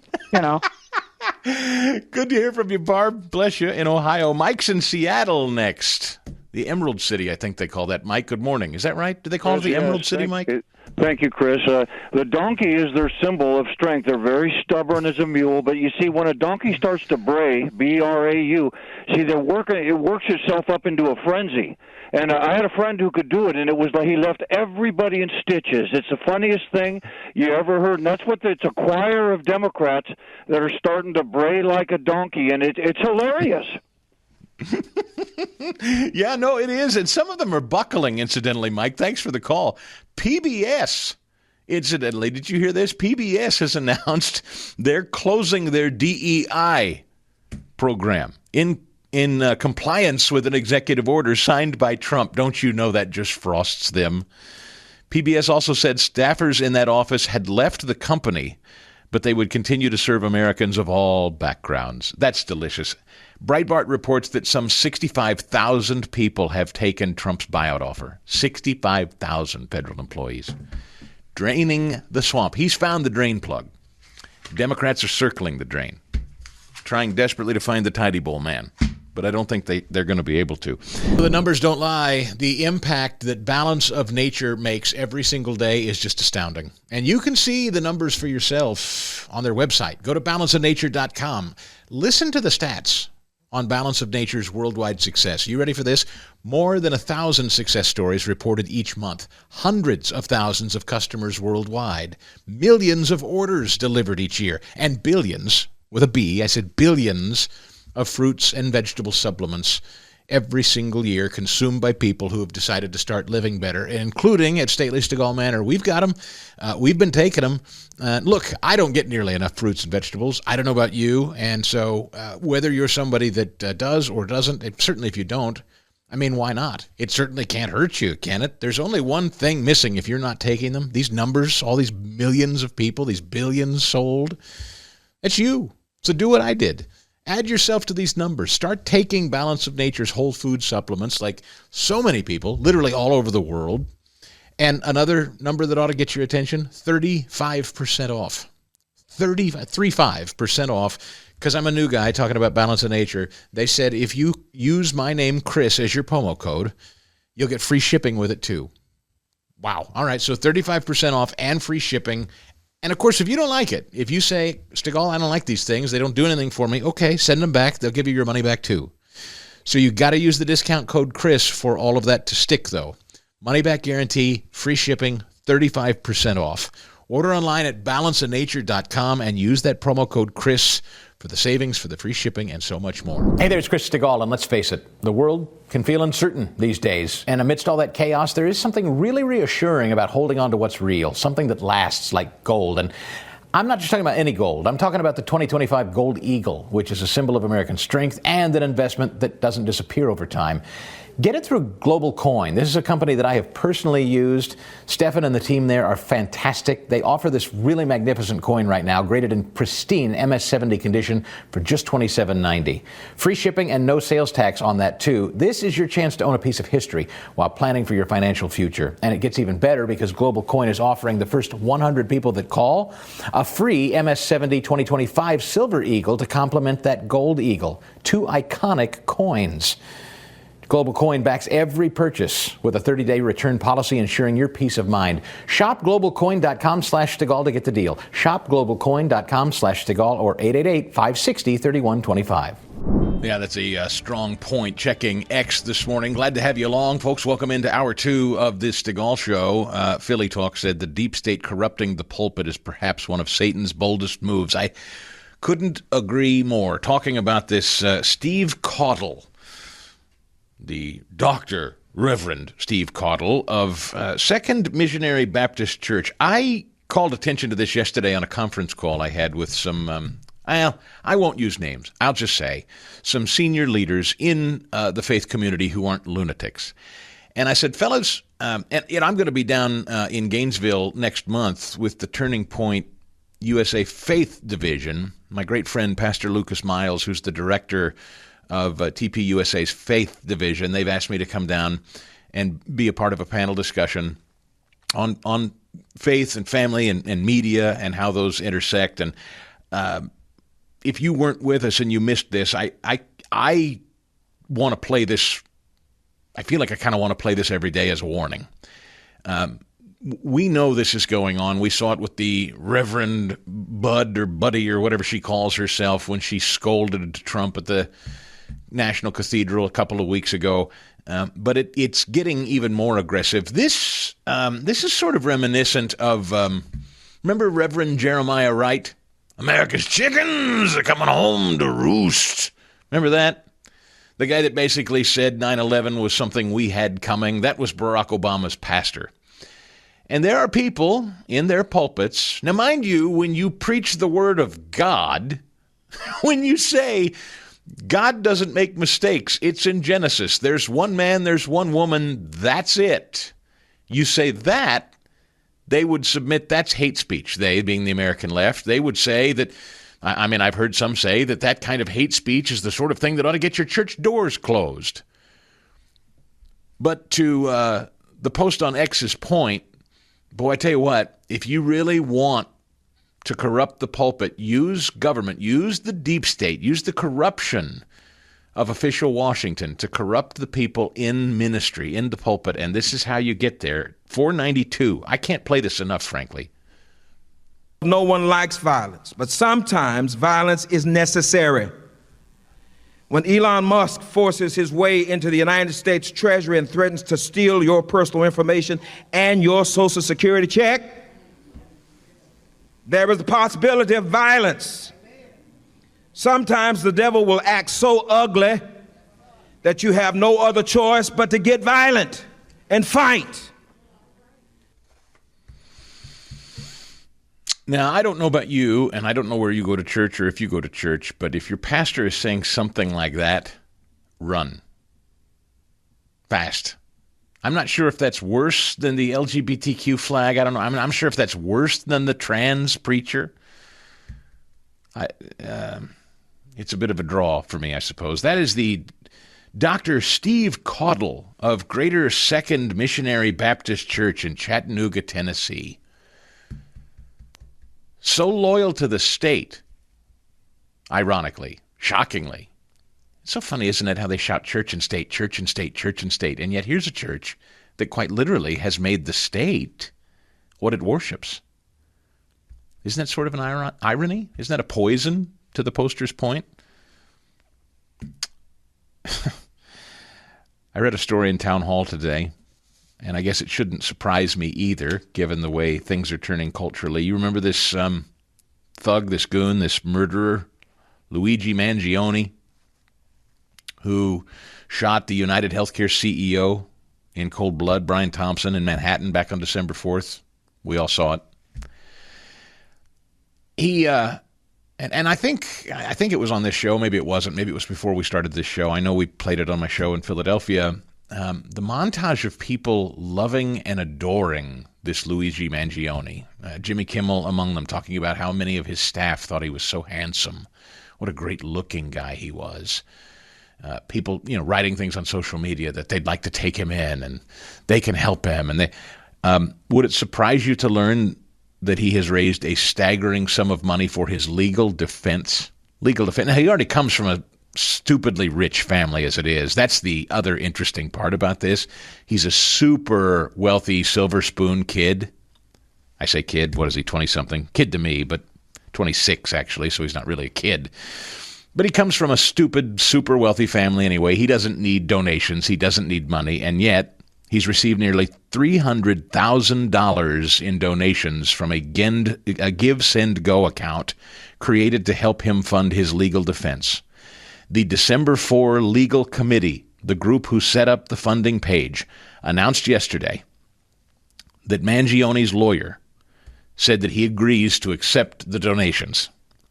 Good to hear from you, Barb. Bless you, in Ohio. Mike's in Seattle next. The Emerald City, I think they call that. Mike, good morning. Is that right? Do they call it the Emerald City, Mike? Thank you, Chris. The donkey is their symbol of strength. They're very stubborn as a mule, but you see, when a donkey starts to bray, B-R-A-U, see, it works itself up into a frenzy. And I had a friend who could do it, and it was like he left everybody in stitches. It's the funniest thing you ever heard, and it's a choir of Democrats that are starting to bray like a donkey, and it's hilarious. Yeah, no, it is. And some of them are buckling, incidentally, Mike. Thanks for the call. PBS, incidentally, did you hear this? PBS has announced they're closing their DEI program in compliance with an executive order signed by Trump. Don't you know that just frosts them? PBS also said staffers in that office had left the company, but they would continue to serve Americans of all backgrounds. That's delicious. Breitbart reports that some 65,000 people have taken Trump's buyout offer. 65,000 federal employees. Draining the swamp. He's found the drain plug. Democrats are circling the drain, trying desperately to find the tidy bowl man. But I don't think they're going to be able to. The numbers don't lie. The impact that balance of nature makes every single day is just astounding. And you can see the numbers for yourself on their website. Go to balanceofnature.com. Listen to the stats on Balance of Nature's worldwide success. You ready for this? More than 1,000 success stories reported each month. Hundreds of thousands of customers worldwide. Millions of orders delivered each year. And billions, with a B, I said billions, of fruits and vegetable supplements every single year consumed by people who have decided to start living better, including at Stately Stigall Manor. We've got them. We've been taking them. Look, I don't get nearly enough fruits and vegetables. I don't know about you. And so whether you're somebody that does or doesn't, certainly if you don't, I mean, why not? It certainly can't hurt you, can it? There's only one thing missing if you're not taking them. These numbers, all these millions of people, these billions sold, it's you. So do what I did. Add yourself to these numbers. Start taking Balance of Nature's whole food supplements like so many people, literally all over the world. And another number that ought to get your attention, 35% off. 35% off, because I'm a new guy talking about Balance of Nature. They said if you use my name, Chris, as your promo code, you'll get free shipping with it too. Wow. All right, so 35% off and free shipping. And, of course, if you don't like it, if you say, Stigall, I don't like these things, they don't do anything for me, okay, send them back. They'll give you your money back, too. So you got to use the discount code Chris for all of that to stick, though. Money back guarantee, free shipping, 35% off. Order online at balanceofnature.com and use that promo code Chris for the savings, for the free shipping, and so much more. Hey there, it's Chris Stigall, and let's face it, the world can feel uncertain these days. And amidst all that chaos, there is something really reassuring about holding on to what's real, something that lasts, like gold. And I'm not just talking about any gold. I'm talking about the 2025 Gold Eagle, which is a symbol of American strength and an investment that doesn't disappear over time. Get it through Global Coin. This is a company that I have personally used. Stefan and the team there are fantastic. They offer this really magnificent coin right now, graded in pristine MS-70 condition for just $27.90. Free shipping and no sales tax on that, too. This is your chance to own a piece of history while planning for your financial future. And it gets even better because Global Coin is offering the first 100 people that call a free MS-70 2025 Silver Eagle to complement that Gold Eagle. Two iconic coins. Global Coin backs every purchase with a 30-day return policy ensuring your peace of mind. Shop globalcoin.com/Stigall to get the deal. Shop globalcoin.com/Stigall or 888-560-3125. Yeah, that's a strong point. Checking X this morning. Glad to have you along, folks. Welcome into hour 2 of this Stigall show. Philly Talk said the deep state corrupting the pulpit is perhaps one of Satan's boldest moves. I couldn't agree more. Talking about this, Steve Caudle, the Dr. Reverend Steve Caudle of Second Missionary Baptist Church. I called attention to this yesterday on a conference call I had with some, I won't use names, I'll just say, some senior leaders in the faith community who aren't lunatics. And I said, fellas, and I'm going to be down in Gainesville next month with the Turning Point USA Faith Division. My great friend, Pastor Lucas Miles, who's the director of TPUSA's Faith Division. They've asked me to come down and be a part of a panel discussion on faith and family and media and how those intersect. And if you weren't with us and you missed this, I want to play this I feel like I kind of want to play this every day as a warning. We know this is going on. We saw it with the Reverend Bud or Buddy or whatever she calls herself when she scolded Trump at the National Cathedral a couple of weeks ago. But it's getting even more aggressive. This is sort of reminiscent of, remember Reverend Jeremiah Wright? America's chickens are coming home to roost. Remember that? The guy that basically said 9/11 was something we had coming. That was Barack Obama's pastor. And there are people in their pulpits. Now, mind you, when you preach the word of God, when you say God doesn't make mistakes, it's in Genesis. There's one man, there's one woman, that's it. You say that, they would submit that's hate speech. They, being the American left, they would say that, I mean, I've heard some say that that kind of hate speech is the sort of thing that ought to get your church doors closed. But to the post on X's point, boy, I tell you what, if you really want to corrupt the pulpit, use government, use the deep state, use the corruption of official Washington to corrupt the people in ministry, in the pulpit, and this is how you get there. 492. I can't play this enough, frankly. No one likes violence, but sometimes violence is necessary. When Elon Musk forces his way into the United States Treasury and threatens to steal your personal information and your Social Security check, there is the possibility of violence. Sometimes the devil will act so ugly that you have no other choice but to get violent and fight. Now, I don't know about you, and I don't know where you go to church or if you go to church, but if your pastor is saying something like that, run. Fast. I'm not sure if that's worse than the LGBTQ flag. I don't know. I'm sure if that's worse than the trans preacher. It's a bit of a draw for me, I suppose. That is the Dr. Steve Caudle of Greater Second Missionary Baptist Church in Chattanooga, Tennessee. So loyal to the state, ironically, shockingly. It's so funny, isn't it, how they shout church and state, church and state, church and state. And yet here's a church that quite literally has made the state what it worships. Isn't that sort of an irony? Isn't that a poison to the poster's point? I read a story in Town Hall today, and I guess it shouldn't surprise me either, given the way things are turning culturally. You remember this thug, this goon, this murderer, Luigi Mangione, who shot the United Healthcare CEO in cold blood, Brian Thompson, in Manhattan back on December 4th. We all saw it. He and I think it was on this show. Maybe it wasn't. Maybe it was before we started this show. I know we played it on my show in Philadelphia. The montage of people loving and adoring this Luigi Mangione, Jimmy Kimmel among them, talking about how many of his staff thought he was so handsome. What a great-looking guy he was. People, writing things on social media that they'd like to take him in and they can help him. And they would it surprise you to learn that he has raised a staggering sum of money for his legal defense? Legal defense. Now, he already comes from a stupidly rich family as it is. That's the other interesting part about this. He's a super wealthy silver spoon kid. I say kid, what is he, 20-something? Kid to me, but 26 actually, so he's not really a kid. But he comes from a stupid, super wealthy family anyway. He doesn't need donations. He doesn't need money. And yet, he's received nearly $300,000 in donations from a Give, Send, Go account created to help him fund his legal defense. The December 4 Legal Committee, the group who set up the funding page, announced yesterday that Mangione's lawyer said that he agrees to accept the donations.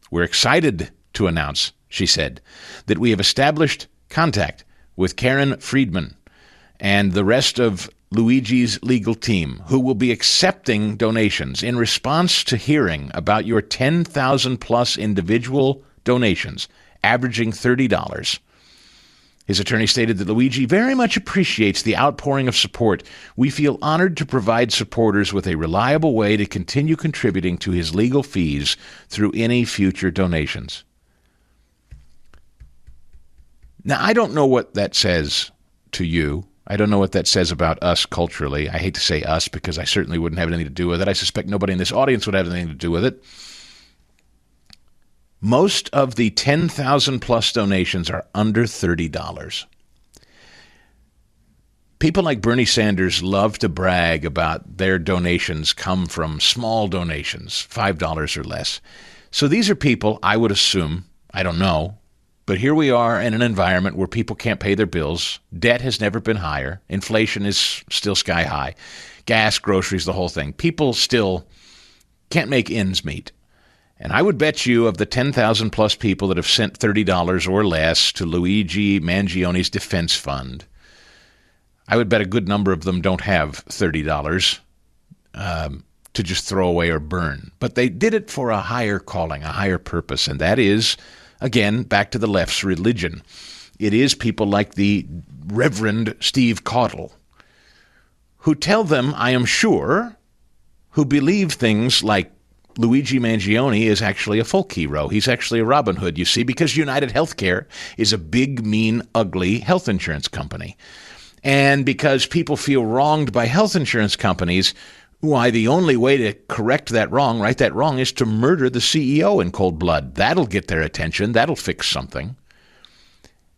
We're excited to announce, she said, that we have established contact with Karen Friedman and the rest of Luigi's legal team, who will be accepting donations in response to hearing about your 10,000-plus individual donations, averaging $30. His attorney stated that Luigi very much appreciates the outpouring of support. We feel honored to provide supporters with a reliable way to continue contributing to his legal fees through any future donations. Now, I don't know what that says to you. I don't know what that says about us culturally. I hate to say us because I certainly wouldn't have anything to do with it. I suspect nobody in this audience would have anything to do with it. Most of the 10,000 plus donations are under $30. People like Bernie Sanders love to brag about their donations come from small donations, $5 or less. So these are people, I would assume, I don't know, but here we are in an environment where people can't pay their bills. Debt has never been higher. Inflation is still sky high. Gas, groceries, the whole thing. People still can't make ends meet. And I would bet you of the 10,000 plus people that have sent $30 or less to Luigi Mangioni's defense fund, I would bet a good number of them don't have $30 to just throw away or burn. But they did it for a higher calling, a higher purpose, and that is, again, back to the left's religion. It is people like the Reverend Steve Caudle, who tell them, I am sure, who believe things like Luigi Mangione is actually a folk hero. He's actually a Robin Hood, you see, because United Healthcare is a big, mean, ugly health insurance company. And because people feel wronged by health insurance companies, why the only way to correct that wrong, right that wrong, is to murder the CEO in cold blood. That'll get their attention. That'll fix something.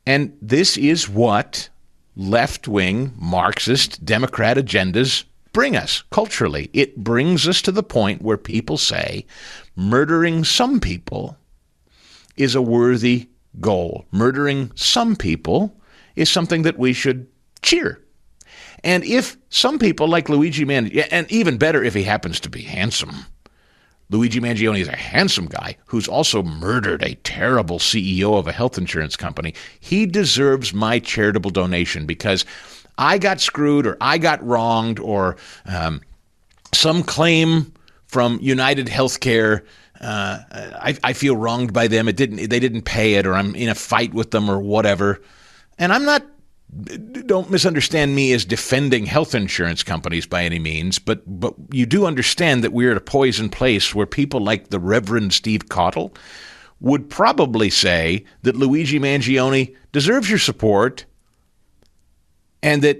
And this is what left-wing Marxist Democrat agendas bring us culturally. It brings us to the point where people say murdering some people is a worthy goal. Murdering some people is something that we should cheer. And if some people like Luigi Mangione, and even better if he happens to be handsome, Luigi Mangione is a handsome guy who's also murdered a terrible CEO of a health insurance company. He deserves my charitable donation because I got screwed or I got wronged or some claim from United Healthcare. I feel wronged by them. They didn't pay it, or I'm in a fight with them or whatever. And I'm not. Don't misunderstand me as defending health insurance companies by any means, but you do understand that we're at a poisoned place where people like the Reverend Steve Caudle would probably say that Luigi Mangione deserves your support and that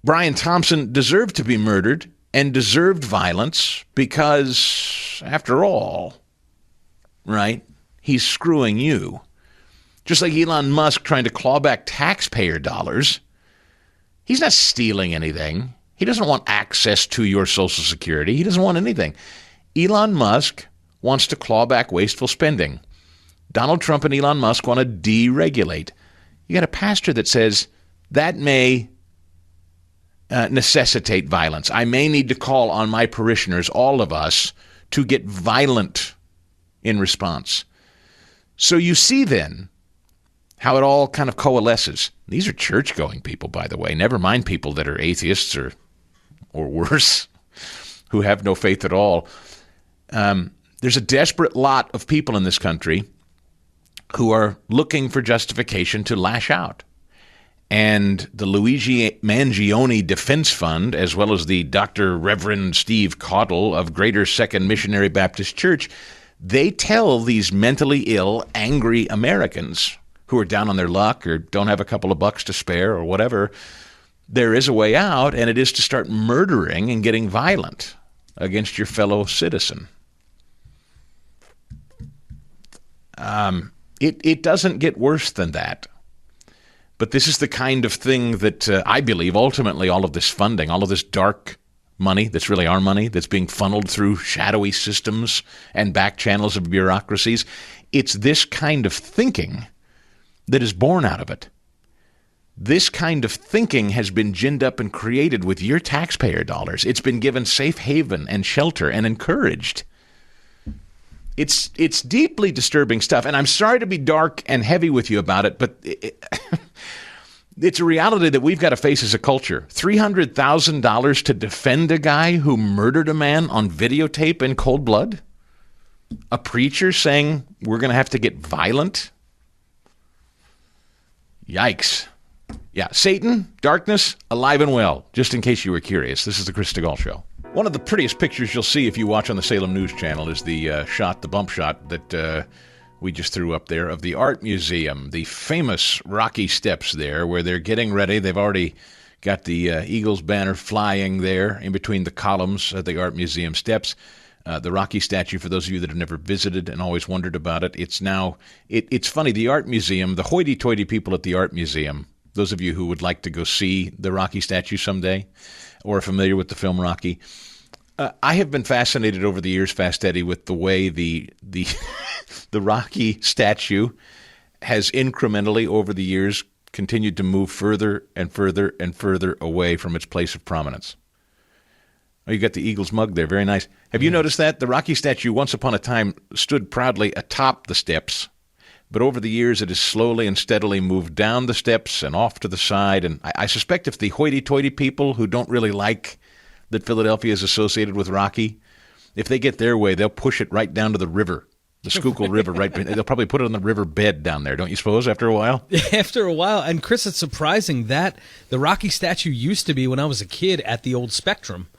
Brian Thompson deserved to be murdered and deserved violence because, after all, right, he's screwing you. Just like Elon Musk trying to claw back taxpayer dollars, he's not stealing anything. He doesn't want access to your Social Security. He doesn't want anything. Elon Musk wants to claw back wasteful spending. Donald Trump and Elon Musk want to deregulate. You got a pastor that says that may necessitate violence. I may need to call on my parishioners, all of us, to get violent in response. So you see then how it all kind of coalesces. These are church-going people, by the way. Never mind people that are atheists or worse, who have no faith at all. There's a desperate lot of people in this country who are looking for justification to lash out. And the Luigi Mangione Defense Fund, as well as the Dr. Reverend Steve Caudle of Greater Second Missionary Baptist Church, they tell these mentally ill, angry Americans who are down on their luck or don't have a couple of bucks to spare or whatever, there is a way out, and it is to start murdering and getting violent against your fellow citizen. It doesn't get worse than that. But this is the kind of thing that I believe ultimately all of this funding, all of this dark money that's really our money that's being funneled through shadowy systems and back channels of bureaucracies, it's this kind of thinking that is born out of it. This kind of thinking has been ginned up and created with your taxpayer dollars. It's been given safe haven and shelter and encouraged. It's deeply disturbing stuff, and I'm sorry to be dark and heavy with you about it, but it's a reality that we've got to face as a culture. $300,000 to defend a guy who murdered a man on videotape in cold blood? A preacher saying we're going to have to get violent? Yikes. Yeah, Satan, darkness, alive and well, just in case you were curious. This is the Chris Stigall Show. One of the prettiest pictures you'll see if you watch on the Salem News Channel is the bump shot that we just threw up there of the Art Museum, the famous rocky steps there where they're getting ready. They've already Got the Eagles banner flying there in between the columns at the Art Museum steps. The Rocky statue, for those of you that have never visited and always wondered about it, it's now, it's funny, the Art Museum, the hoity-toity people at the Art Museum, those of you who would like to go see the Rocky statue someday or are familiar with the film Rocky, I have been fascinated over the years, Fast Eddie, with the way the the Rocky statue has incrementally over the years continued to move further and further and further away from its place of prominence. Oh, you got the Eagles mug there. Very nice. Have you noticed that? The Rocky statue once upon a time stood proudly atop the steps, but over the years it has slowly and steadily moved down the steps and off to the side. And I suspect if the hoity-toity people who don't really like that Philadelphia is associated with Rocky, if they get their way, they'll push it right down to the river. The Schuylkill River, right? They'll probably put it on the river bed down there, don't you suppose, after a while? After a while. And, Chris, it's surprising that the Rocky statue used to be, when I was a kid, at the old Spectrum.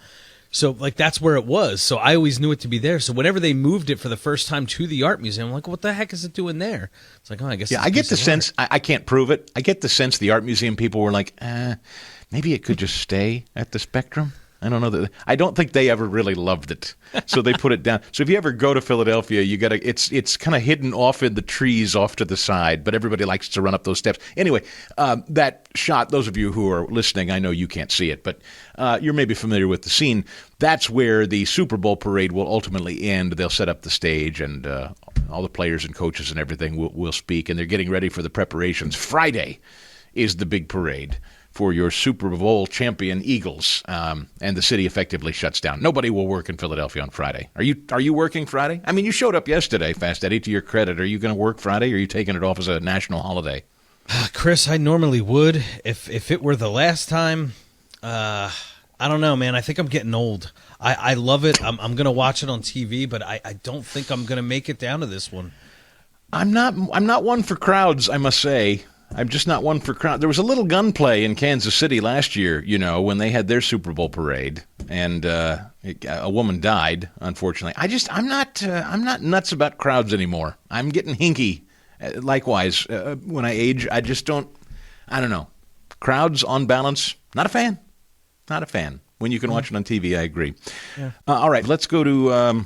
So, like, that's where it was. So I always knew it to be there. So whenever they moved it for the first time to the art museum, I'm like, what the heck is it doing there? It's like, oh, I guess. Yeah, I get the sense, I can't prove it. I get the sense the art museum people were like, maybe it could just stay at the Spectrum. I don't know that. I don't think they ever really loved it, so they put it down. So if you ever go to Philadelphia, you gotta. It's kind of hidden off in the trees off to the side, but everybody likes to run up those steps. Anyway, that shot. Those of you who are listening, I know you can't see it, but you're maybe familiar with the scene. That's where the Super Bowl parade will ultimately end. They'll set up the stage, and all the players and coaches and everything will speak, and they're getting ready for the preparations. Friday is the big parade for your Super Bowl champion Eagles, and the city effectively shuts down. Nobody will work in Philadelphia on Friday. Are you working Friday? I mean, you showed up yesterday, Fast Eddie, to your credit. Are you going to work Friday, or are you taking it off as a national holiday? Chris, I normally would. If it were the last time, I don't know, man. I think I'm getting old. I love it. I'm going to watch it on TV, but I don't think I'm going to make it down to this one. I'm not one for crowds, I must say. I'm just not one for crowd. There was a little gunplay in Kansas City last year, when they had their Super Bowl parade, and a woman died, unfortunately. I'm not nuts about crowds anymore. I'm getting hinky. Likewise, when I age, I don't know. Crowds on balance, not a fan. Not a fan. When you can watch it on TV, I agree. Yeah. All right, let's go to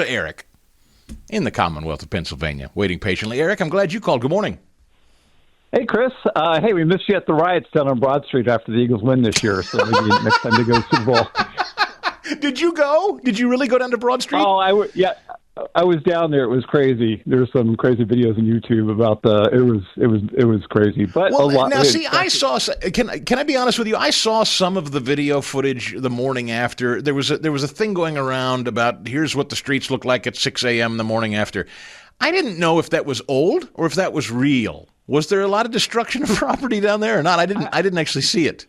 Eric in the Commonwealth of Pennsylvania, waiting patiently. Eric, I'm glad you called. Good morning. Hey, Chris. Hey, we missed you at the riots down on Broad Street after the Eagles win this year, so maybe next time they go to the Super Bowl. Did you go? Did you really go down to Broad Street? Oh, I was down there. It was crazy. There's some crazy videos on YouTube about it was crazy. But well, a lot. Now, see, I saw. Can I be honest with you? I saw some of the video footage the morning after. There was a thing going around about here's what the streets look like at 6 a.m. the morning after. I didn't know if that was old or if that was real. Was there a lot of destruction of property down there or not? I didn't actually see it.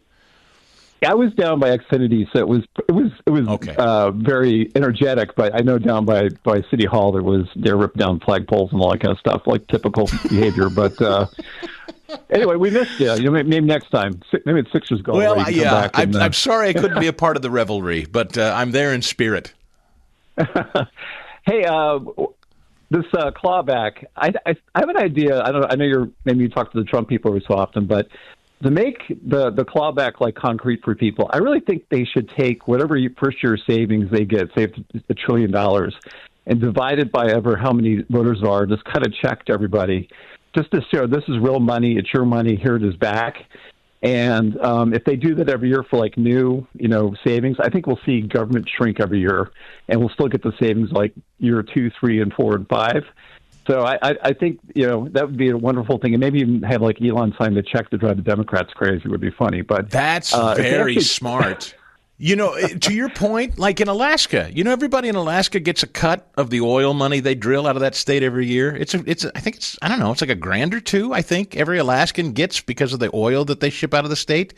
I was down by Xfinity, so it was okay. Very energetic. But I know down by City Hall they ripped down flagpoles and all that kind of stuff, like typical behavior. But anyway, we missed you. Maybe next time. Maybe it's Sixers goal. Well, yeah. I'm sorry I couldn't be a part of the revelry, but I'm there in spirit. Hey. This clawback, I have an idea. I know maybe you talk to the Trump people every so often, but to make the clawback like concrete for people, I really think they should take whatever first year savings they get, say $1 trillion, and divide it by ever how many voters there are. Just cut a check to everybody, just to show this is real money. It's your money. Here it is back. And if they do that every year for like new, savings, I think we'll see government shrink every year, and we'll still get the savings like year 2, 3, and 4, and 5. So I think that would be a wonderful thing, and maybe even have like Elon sign the check to drive the Democrats crazy. It would be funny, but that's very smart. To your point, like in Alaska, everybody in Alaska gets a cut of the oil money they drill out of that state every year. I think it's like $1,000 or $2,000, I think, every Alaskan gets because of the oil that they ship out of the state.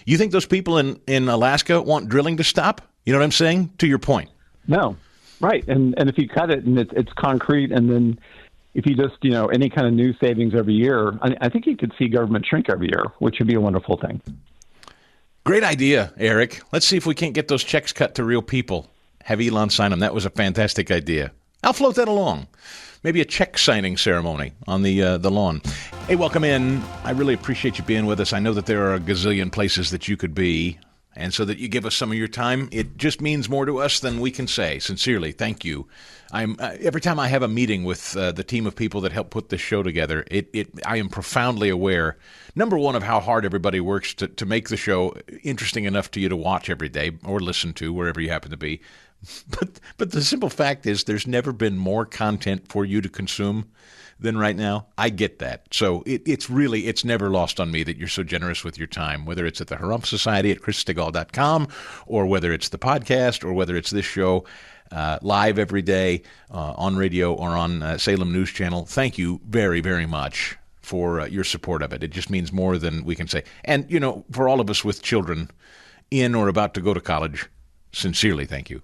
You think those people in Alaska want drilling to stop? You know what I'm saying? To your point. No. Right. And if you cut it and it's concrete, and then if you just, any kind of new savings every year, I think you could see government shrink every year, which would be a wonderful thing. Great idea, Eric. Let's see if we can't get those checks cut to real people. Have Elon sign them. That was a fantastic idea. I'll float that along. Maybe a check signing ceremony on the lawn. Hey, welcome in. I really appreciate you being with us. I know that there are a gazillion places that you could be, and so that you give us some of your time, it just means more to us than we can say. Sincerely, thank you. Every time I have a meeting with the team of people that help put this show together, I am profoundly aware, number one, of how hard everybody works to make the show interesting enough to you to watch every day or listen to wherever you happen to be. But the simple fact is there's never been more content for you to consume than right now. I get that. So it's never lost on me that you're so generous with your time, whether it's at the Harumph Society at chrisstigall.com, or whether it's the podcast, or whether it's this show live every day on radio or on Salem News Channel. Thank you very, very much for your support of it. It just means more than we can say. And, for all of us with children in or about to go to college, sincerely thank you.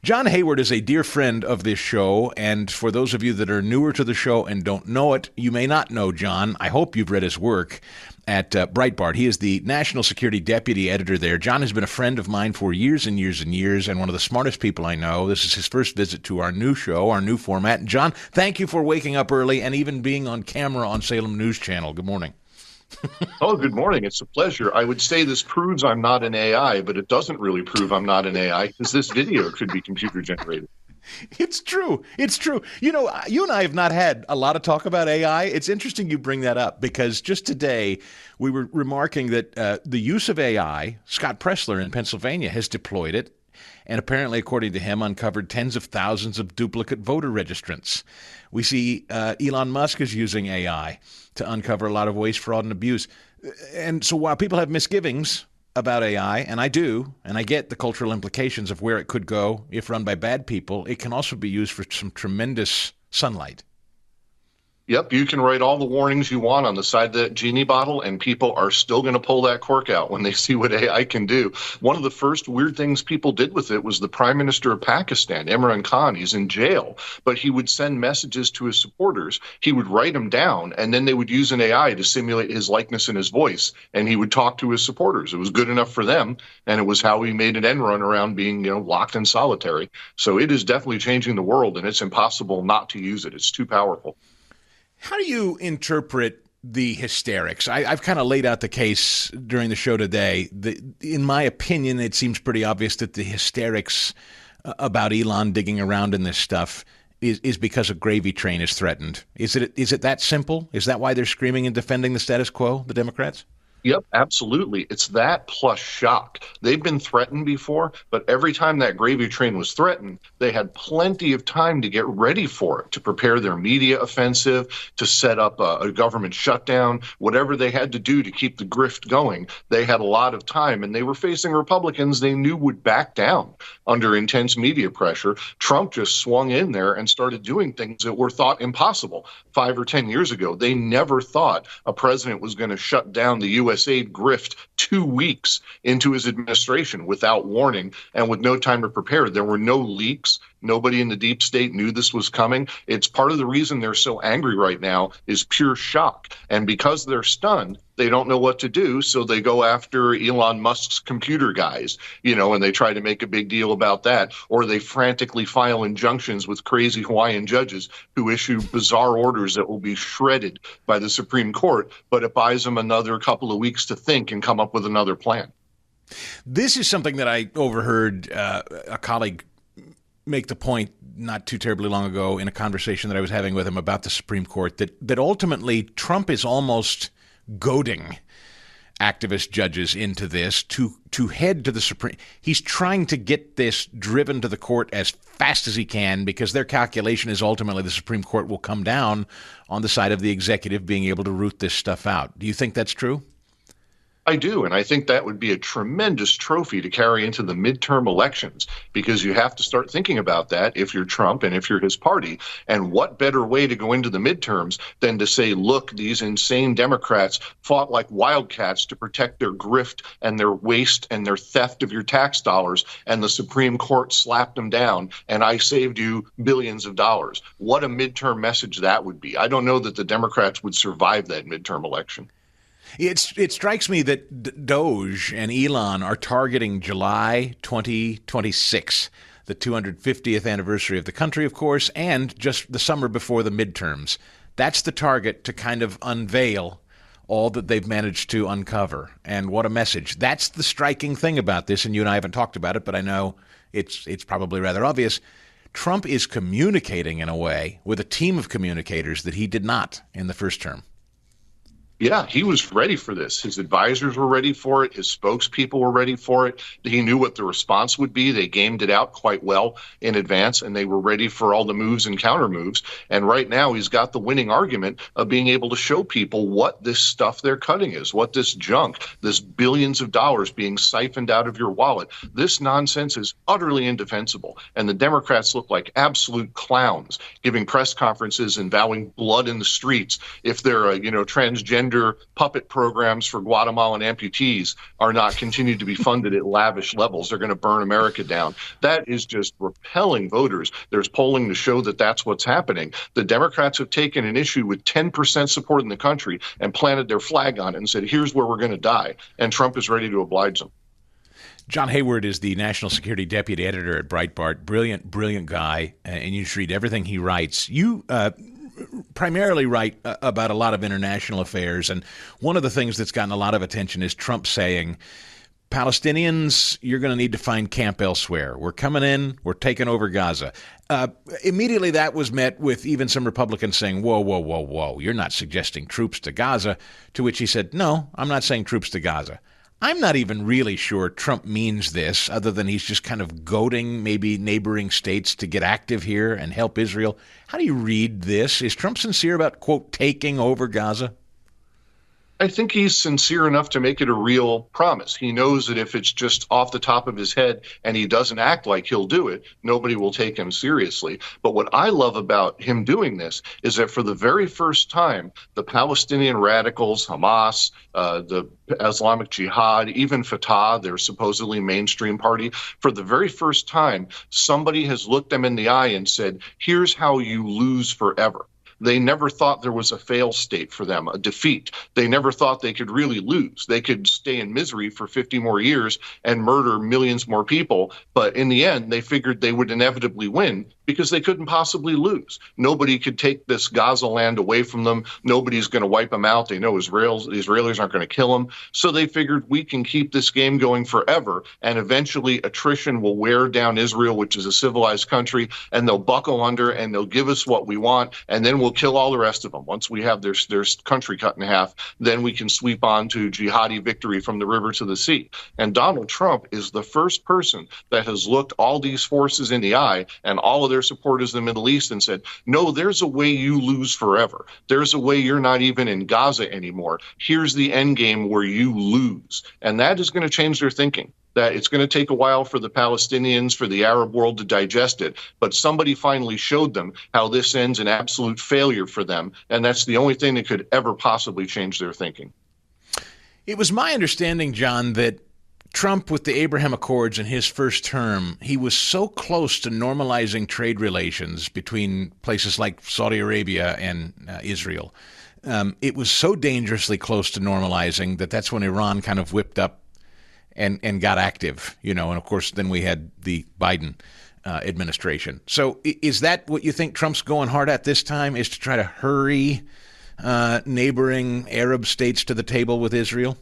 John Hayward is a dear friend of this show, and for those of you that are newer to the show and don't know it, you may not know John. I hope you've read his work at Breitbart. He is the National Security Deputy Editor there. John has been a friend of mine for years and years and years, and one of the smartest people I know. This is his first visit to our new show, our new format. John, thank you for waking up early and even being on camera on Salem News Channel. Good morning. Oh, good morning. It's a pleasure. I would say this proves I'm not an AI, but it doesn't really prove I'm not an AI because this video could be computer generated. It's true. It's true. You and I have not had a lot of talk about AI. It's interesting you bring that up because just today we were remarking that the use of AI, Scott Pressler in Pennsylvania has deployed it, and apparently, according to him, uncovered tens of thousands of duplicate voter registrants. We see Elon Musk is using AI to uncover a lot of waste, fraud, and abuse. And so while people have misgivings about AI, and I do, and I get the cultural implications of where it could go if run by bad people, it can also be used for some tremendous sunlight. Yep, you can write all the warnings you want on the side of that genie bottle, and people are still going to pull that cork out when they see what AI can do. One of the first weird things people did with it was the Prime Minister of Pakistan, Imran Khan. He's in jail, but he would send messages to his supporters. He would write them down, and then they would use an AI to simulate his likeness and his voice, and he would talk to his supporters. It was good enough for them, and it was how he made an end run around being, locked in solitary. So it is definitely changing the world, and it's impossible not to use it. It's too powerful. How do you interpret the hysterics? I've kind of laid out the case during the show today. In my opinion, it seems pretty obvious that the hysterics about Elon digging around in this stuff is because a gravy train is threatened. Is it that simple? Is that why they're screaming and defending the status quo, the Democrats? Yep, absolutely. It's that plus shock. They've been threatened before, but every time that gravy train was threatened, they had plenty of time to get ready for it, to prepare their media offensive, to set up a government shutdown, whatever they had to do to keep the grift going. They had a lot of time, and they were facing Republicans they knew would back down under intense media pressure. Trump just swung in there and started doing things that were thought impossible 5 or 10 years ago. They never thought a president was going to shut down the USAID grift 2 weeks into his administration without warning and with no time to prepare. There were no leaks. Nobody in the deep state knew this was coming. It's part of the reason they're so angry right now is pure shock. And because they're stunned, they don't know what to do. So they go after Elon Musk's computer guys, and they try to make a big deal about that. Or they frantically file injunctions with crazy Hawaiian judges who issue bizarre orders that will be shredded by the Supreme Court. But it buys them another couple of weeks to think and come up with another plan. This is something that I overheard a colleague make the point not too terribly long ago in a conversation that I was having with him about the Supreme Court, that ultimately Trump is almost goading activist judges into this to head to the Supreme. He's trying to get this driven to the court as fast as he can because their calculation is ultimately the Supreme Court will come down on the side of the executive being able to root this stuff out. Do you think that's true? I do, and I think that would be a tremendous trophy to carry into the midterm elections because you have to start thinking about that if you're Trump and if you're his party. And what better way to go into the midterms than to say, look, these insane Democrats fought like wildcats to protect their grift and their waste and their theft of your tax dollars, and the Supreme Court slapped them down, and I saved you billions of dollars. What a midterm message that would be. I don't know that the Democrats would survive that midterm election. It strikes me that DOGE and Elon are targeting July 2026. the 250th anniversary of the country, of course, and just the summer before the midterms. That's the target to kind of unveil all that they've managed to uncover. And what a message. That's the striking thing about this, and you and I haven't talked about it, but I know it's probably rather obvious. Trump is communicating in a way with a team of communicators that he did not in the first term. Yeah, he was ready for this. His advisors were ready for it. His spokespeople were ready for it. He knew what the response would be. They gamed it out quite well in advance, and they were ready for all the moves and counter moves. And right now, he's got the winning argument of being able to show people what this stuff they're cutting is, what this junk, this billions of dollars being siphoned out of your wallet. This nonsense is utterly indefensible. And the Democrats look like absolute clowns, giving press conferences and vowing blood in the streets if they're, transgender puppet programs for Guatemalan amputees are not continued to be funded at lavish levels. They're going to burn America down. That is just repelling voters. There's polling to show that that's what's happening. The Democrats have taken an issue with 10% support in the country and planted their flag on it and said, here's where we're going to die. And Trump is ready to oblige them. John Hayward is the national security deputy editor at Breitbart. Brilliant, brilliant guy, and you should read everything he writes. You primarily write about a lot of international affairs, and one of the things that's gotten a lot of attention is Trump saying, Palestinians, you're going to need to find camp elsewhere. We're coming in. We're taking over Gaza. Immediately that was met with even some Republicans saying, whoa, whoa, whoa, whoa, you're not suggesting troops to Gaza, to which he said, no, I'm not saying troops to Gaza. I'm not even really sure Trump means this, other than he's just kind of goading maybe neighboring states to get active here and help Israel. How do you read this? Is Trump sincere about, quote, taking over Gaza? I think he's sincere enough to make it a real promise. He knows that if it's just off the top of his head and he doesn't act like he'll do it, nobody will take him seriously. But what I love about him doing this is that for the very first time, the Palestinian radicals, Hamas, the Islamic Jihad, even Fatah, their supposedly mainstream party, for the very first time, somebody has looked them in the eye and said, here's how you lose forever. They never thought there was a fail state for them, a defeat. They never thought they could really lose. They could stay in misery for 50 more years and murder millions more people. But in the end, they figured they would inevitably win because they couldn't possibly lose. Nobody could take this Gaza land away from them. Nobody's going to wipe them out. They know the Israelis aren't going to kill them. So they figured we can keep this game going forever. And eventually attrition will wear down Israel, which is a civilized country, and they'll buckle under and they'll give us what we want. And then we'll kill all the rest of them. Once we have their country cut in half, then we can sweep on to jihadi victory from the river to the sea. And Donald Trump is the first person that has looked all these forces in the eye and all of their supporters in the Middle East and said, no, there's a way you lose forever. There's a way you're not even in Gaza anymore. Here's the end game where you lose. And that is going to change their thinking. That it's going to take a while for the Palestinians, for the Arab world to digest it. But somebody finally showed them how this ends in absolute failure for them. And that's the only thing that could ever possibly change their thinking. It was my understanding, John, that Trump, with the Abraham Accords in his first term, he was so close to normalizing trade relations between places like Saudi Arabia and Israel. It was so dangerously close to normalizing that's when Iran kind of whipped up and got active, and of course then we had the Biden administration. So is that what you think Trump's going hard at this time, is to try to hurry neighboring Arab states to the table with Israel?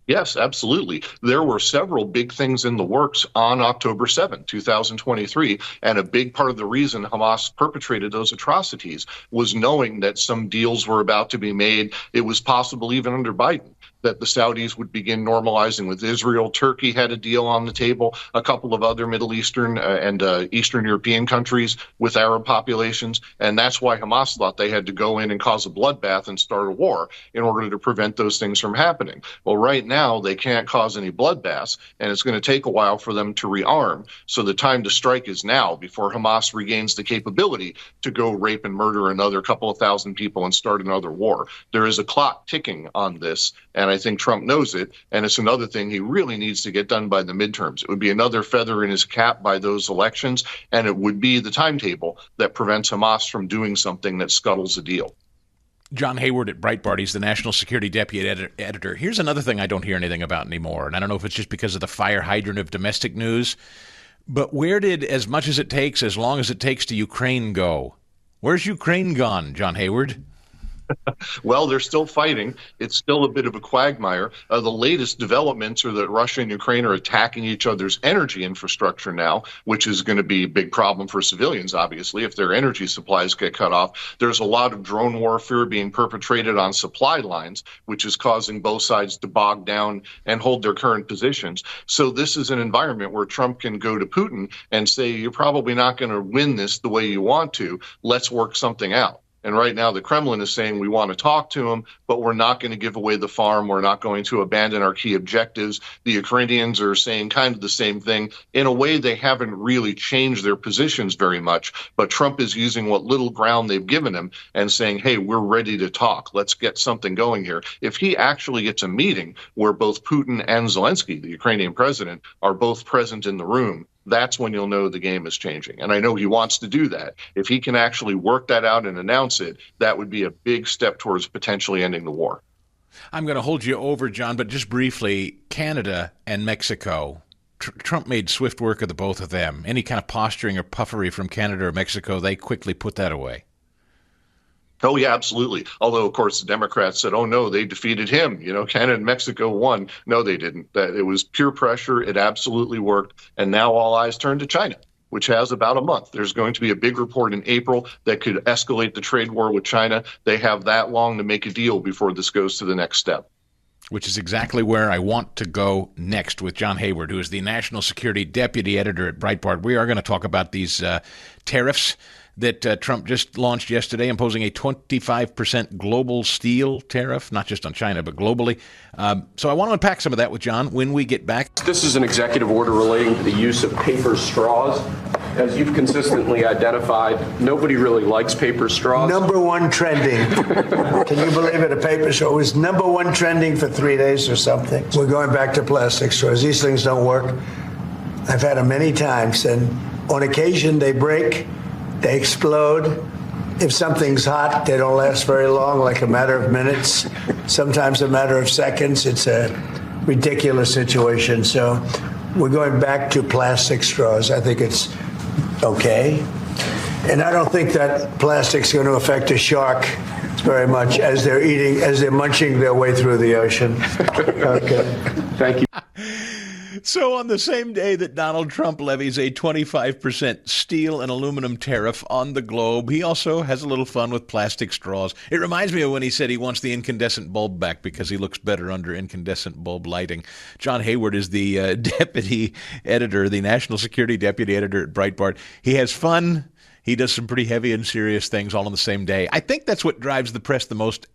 Yes, absolutely. There were several big things in the works on October 7, 2023, and a big part of the reason Hamas perpetrated those atrocities was knowing that some deals were about to be made. It was possible even under Biden that the Saudis would begin normalizing with Israel. Turkey had a deal on the table, a couple of other Middle Eastern and Eastern European countries with Arab populations. And that's why Hamas thought they had to go in and cause a bloodbath and start a war in order to prevent those things from happening. Well, right now, they can't cause any bloodbaths, and it's going to take a while for them to rearm. So the time to strike is now, before Hamas regains the capability to go rape and murder another couple of thousand people and start another war. There is a clock ticking on this, and I think Trump knows it, and it's another thing he really needs to get done by the midterms. It would be another feather in his cap by those elections, and it would be the timetable that prevents Hamas from doing something that scuttles the deal. John Hayward at Breitbart, he's the national security deputy editor. Here's another thing I don't hear anything about anymore, and I don't know if it's just because of the fire hydrant of domestic news, But where did as much as it takes, as long as it takes to Ukraine go? Where's Ukraine gone, John Hayward? Well, they're still fighting. It's still a bit of a quagmire. The latest developments are that Russia and Ukraine are attacking each other's energy infrastructure now, which is going to be a big problem for civilians, obviously, if their energy supplies get cut off. There's a lot of drone warfare being perpetrated on supply lines, which is causing both sides to bog down and hold their current positions. So this is an environment where Trump can go to Putin and say, you're probably not going to win this the way you want to. Let's work something out. And right now, the Kremlin is saying we want to talk to him, but we're not going to give away the farm. We're not going to abandon our key objectives. The Ukrainians are saying kind of the same thing. In a way, they haven't really changed their positions very much, but Trump is using what little ground they've given him and saying, hey, we're ready to talk. Let's get something going here. If he actually gets a meeting where both Putin and Zelensky, the Ukrainian president, are both present in the room, that's when you'll know the game is changing. And I know he wants to do that. If he can actually work that out and announce it, that would be a big step towards potentially ending the war. I'm going to hold you over, John, but just briefly, Canada and Mexico. Trump made swift work of the both of them. Any kind of posturing or puffery from Canada or Mexico, they quickly put that away. Oh, yeah, absolutely. Although, of course, the Democrats said, oh, no, they defeated him. You know, Canada and Mexico won. No, they didn't. It was pure pressure. It absolutely worked. And now all eyes turn to China, which has about a month. There's going to be a big report in April that could escalate the trade war with China. They have that long to make a deal before this goes to the next step. Which is exactly where I want to go next with John Hayward, who is the National Security Deputy Editor at Breitbart. We are going to talk about these tariffs that Trump just launched yesterday, imposing a 25% global steel tariff, not just on China, but globally. So I want to unpack some of that with John when we get back. This is an executive order relating to the use of paper straws. As you've consistently identified, nobody really likes paper straws. Number one trending. Can you believe it? A paper straw was number one trending for 3 days or something. We're going back to plastic straws. These things don't work. I've had them many times, and on occasion they break. They explode. If something's hot, they don't last very long, like a matter of minutes, sometimes a matter of seconds. It's a ridiculous situation. So we're going back to plastic straws. I think it's okay. And I don't think that plastic's going to affect a shark very much as they're munching their way through the ocean. Okay. Thank you. So on the same day that Donald Trump levies a 25% steel and aluminum tariff on the globe, he also has a little fun with plastic straws. It reminds me of when he said he wants the incandescent bulb back because he looks better under incandescent bulb lighting. John Hayward is the deputy editor, the National Security Deputy Editor at Breitbart. He has fun. He does some pretty heavy and serious things all on the same day. I think that's what drives the press the most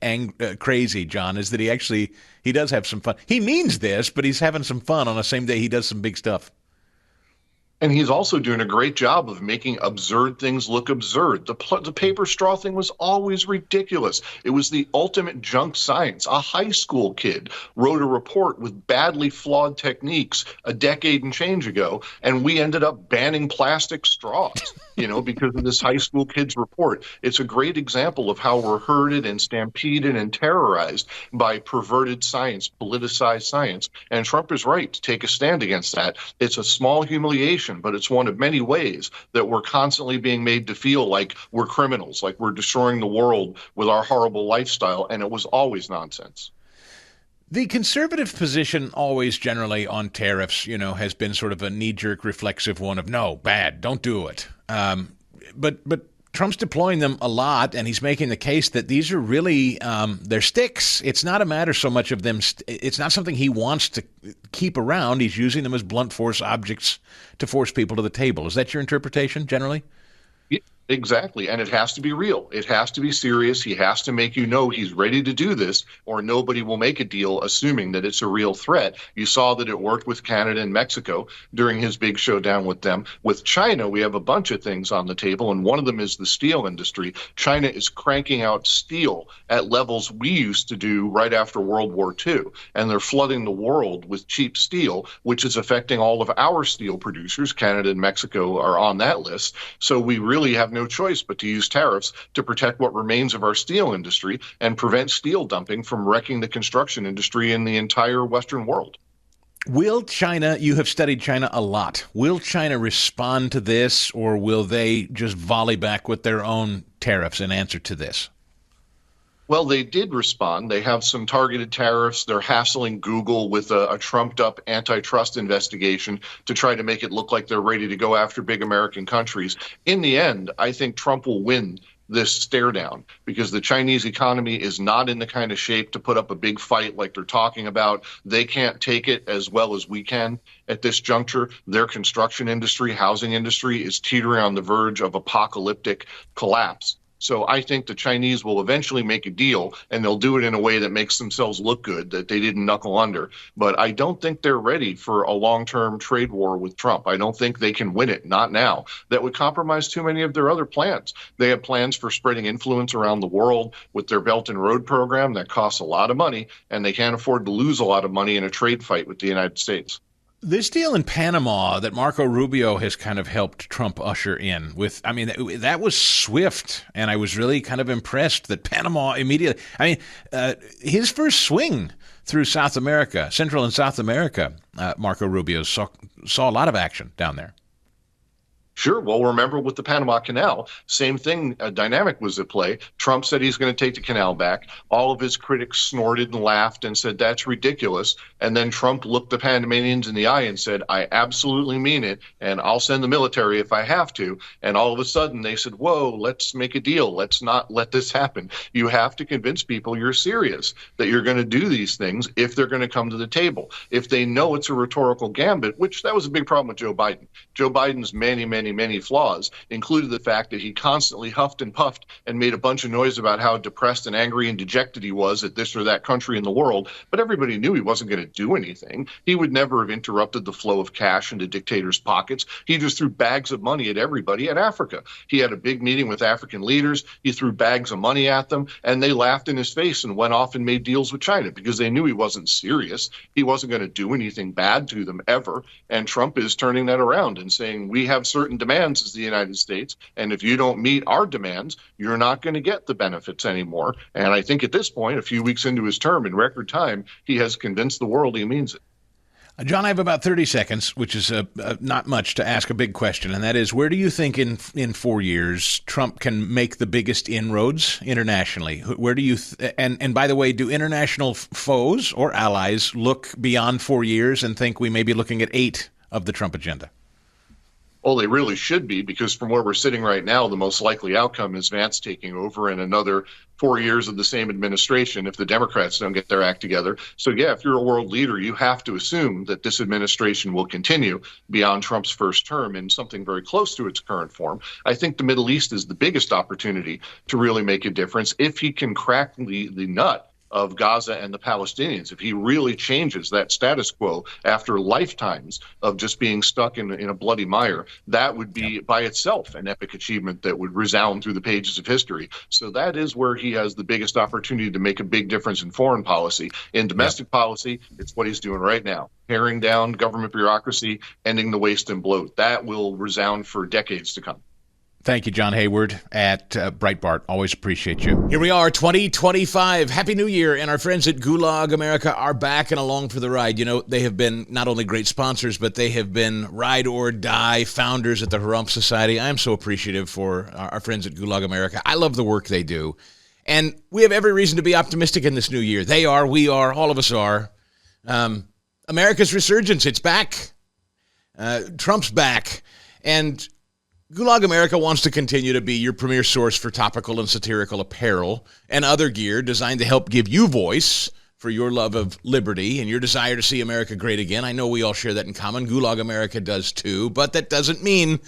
crazy, John, is that he does have some fun. He means this, but he's having some fun on the same day he does some big stuff. And he's also doing a great job of making absurd things look absurd. The paper straw thing was always ridiculous. It was the ultimate junk science. A high school kid wrote a report with badly flawed techniques a decade and change ago, and we ended up banning plastic straws, because of this high school kid's report. It's a great example of how we're herded and stampeded and terrorized by perverted science, politicized science. And Trump is right to take a stand against that. It's a small humiliation, but it's one of many ways that we're constantly being made to feel like we're criminals, like we're destroying the world with our horrible lifestyle, and it was always nonsense. The conservative position always generally on tariffs, has been sort of a knee-jerk reflexive one of no, bad, don't do it. But Trump's deploying them a lot, and he's making the case that these are really they're sticks. It's not a matter so much of them. It's not something he wants to keep around. He's using them as blunt force objects to force people to the table. Is that your interpretation generally? Exactly. And it has to be real. It has to be serious. He has to make he's ready to do this, or nobody will make a deal assuming that it's a real threat. You saw that it worked with Canada and Mexico during his big showdown with them. With China, we have a bunch of things on the table, and one of them is the steel industry. China is cranking out steel at levels we used to do right after World War II, and they're flooding the world with cheap steel, which is affecting all of our steel producers. Canada and Mexico are on that list. So we really have no choice but to use tariffs to protect what remains of our steel industry and prevent steel dumping from wrecking the construction industry in the entire Western world. Will China, you have studied China a lot, will China respond to this, or will they just volley back with their own tariffs in answer to this? Well, they did respond. They have some targeted tariffs. They're hassling Google with a trumped-up antitrust investigation to try to make it look like they're ready to go after big American countries. In the end, I think Trump will win this stare down because the Chinese economy is not in the kind of shape to put up a big fight like they're talking about. They can't take it as well as we can at this juncture. Their construction industry, housing industry is teetering on the verge of apocalyptic collapse. So I think the Chinese will eventually make a deal, and they'll do it in a way that makes themselves look good, that they didn't knuckle under. But I don't think they're ready for a long-term trade war with Trump. I don't think they can win it, not now. That would compromise too many of their other plans. They have plans for spreading influence around the world with their Belt and Road program that costs a lot of money, and they can't afford to lose a lot of money in a trade fight with the United States. This deal in Panama that Marco Rubio has kind of helped Trump usher in with, I mean, that was swift, and I was really kind of impressed that Panama immediately, his first swing through South America, Central and South America, Marco Rubio saw a lot of action down there. Sure. Well, remember with the Panama Canal, same thing, a dynamic was at play. Trump said he's going to take the canal back. All of his critics snorted and laughed and said, that's ridiculous. And then Trump looked the Panamanians in the eye and said, I absolutely mean it, and I'll send the military if I have to. And all of a sudden they said, whoa, let's make a deal. Let's not let this happen. You have to convince people you're serious, that you're going to do these things if they're going to come to the table. If they know it's a rhetorical gambit, which that was a big problem with Joe Biden. Joe Biden's many flaws included the fact that he constantly huffed and puffed and made a bunch of noise about how depressed and angry and dejected he was at this or that country in the world. But everybody knew he wasn't going to do anything. He would never have interrupted the flow of cash into dictators' pockets. He just threw bags of money at everybody in Africa. He had a big meeting with African leaders. He threw bags of money at them, and they laughed in his face and went off and made deals with China because they knew he wasn't serious. He wasn't going to do anything bad to them ever. And Trump is turning that around and saying, we have certain demands as the United States, and if you don't meet our demands, you're not going to get the benefits anymore. And I think at this point, a few weeks into his term, in record time, he has convinced the world he means it. John, I have about 30 seconds, which is not much to ask a big question, and that is, where do you think in 4 years Trump can make the biggest inroads internationally? Where do you and by the way, do international foes or allies look beyond 4 years and think we may be looking at 8 of the Trump agenda? Well, they really should be, because from where we're sitting right now, the most likely outcome is Vance taking over and another 4 years of the same administration if the Democrats don't get their act together. So, yeah, if you're a world leader, you have to assume that this administration will continue beyond Trump's first term in something very close to its current form. I think the Middle East is the biggest opportunity to really make a difference if he can crack the nut of Gaza and the Palestinians. If he really changes that status quo after lifetimes of just being stuck in a bloody mire, that would be by itself an epic achievement that would resound through the pages of history. So that is where he has the biggest opportunity to make a big difference in foreign policy. In domestic policy, it's what he's doing right now. Paring down government bureaucracy, ending the waste and bloat. That will resound for decades to come. Thank you, John Hayward at Breitbart. Always appreciate you. Here we are, 2025. Happy New Year. And our friends at Gulag America are back and along for the ride. You know, they have been not only great sponsors, but they have been ride or die founders at the Harump Society. I'm so appreciative for our friends at Gulag America. I love the work they do. And we have every reason to be optimistic in this new year. They are, we are, all of us are. America's resurgence, it's back. Trump's back. And Gulag America wants to continue to be your premier source for topical and satirical apparel and other gear designed to help give you voice for your love of liberty and your desire to see America great again. I know we all share that in common. Gulag America does too, but that doesn't mean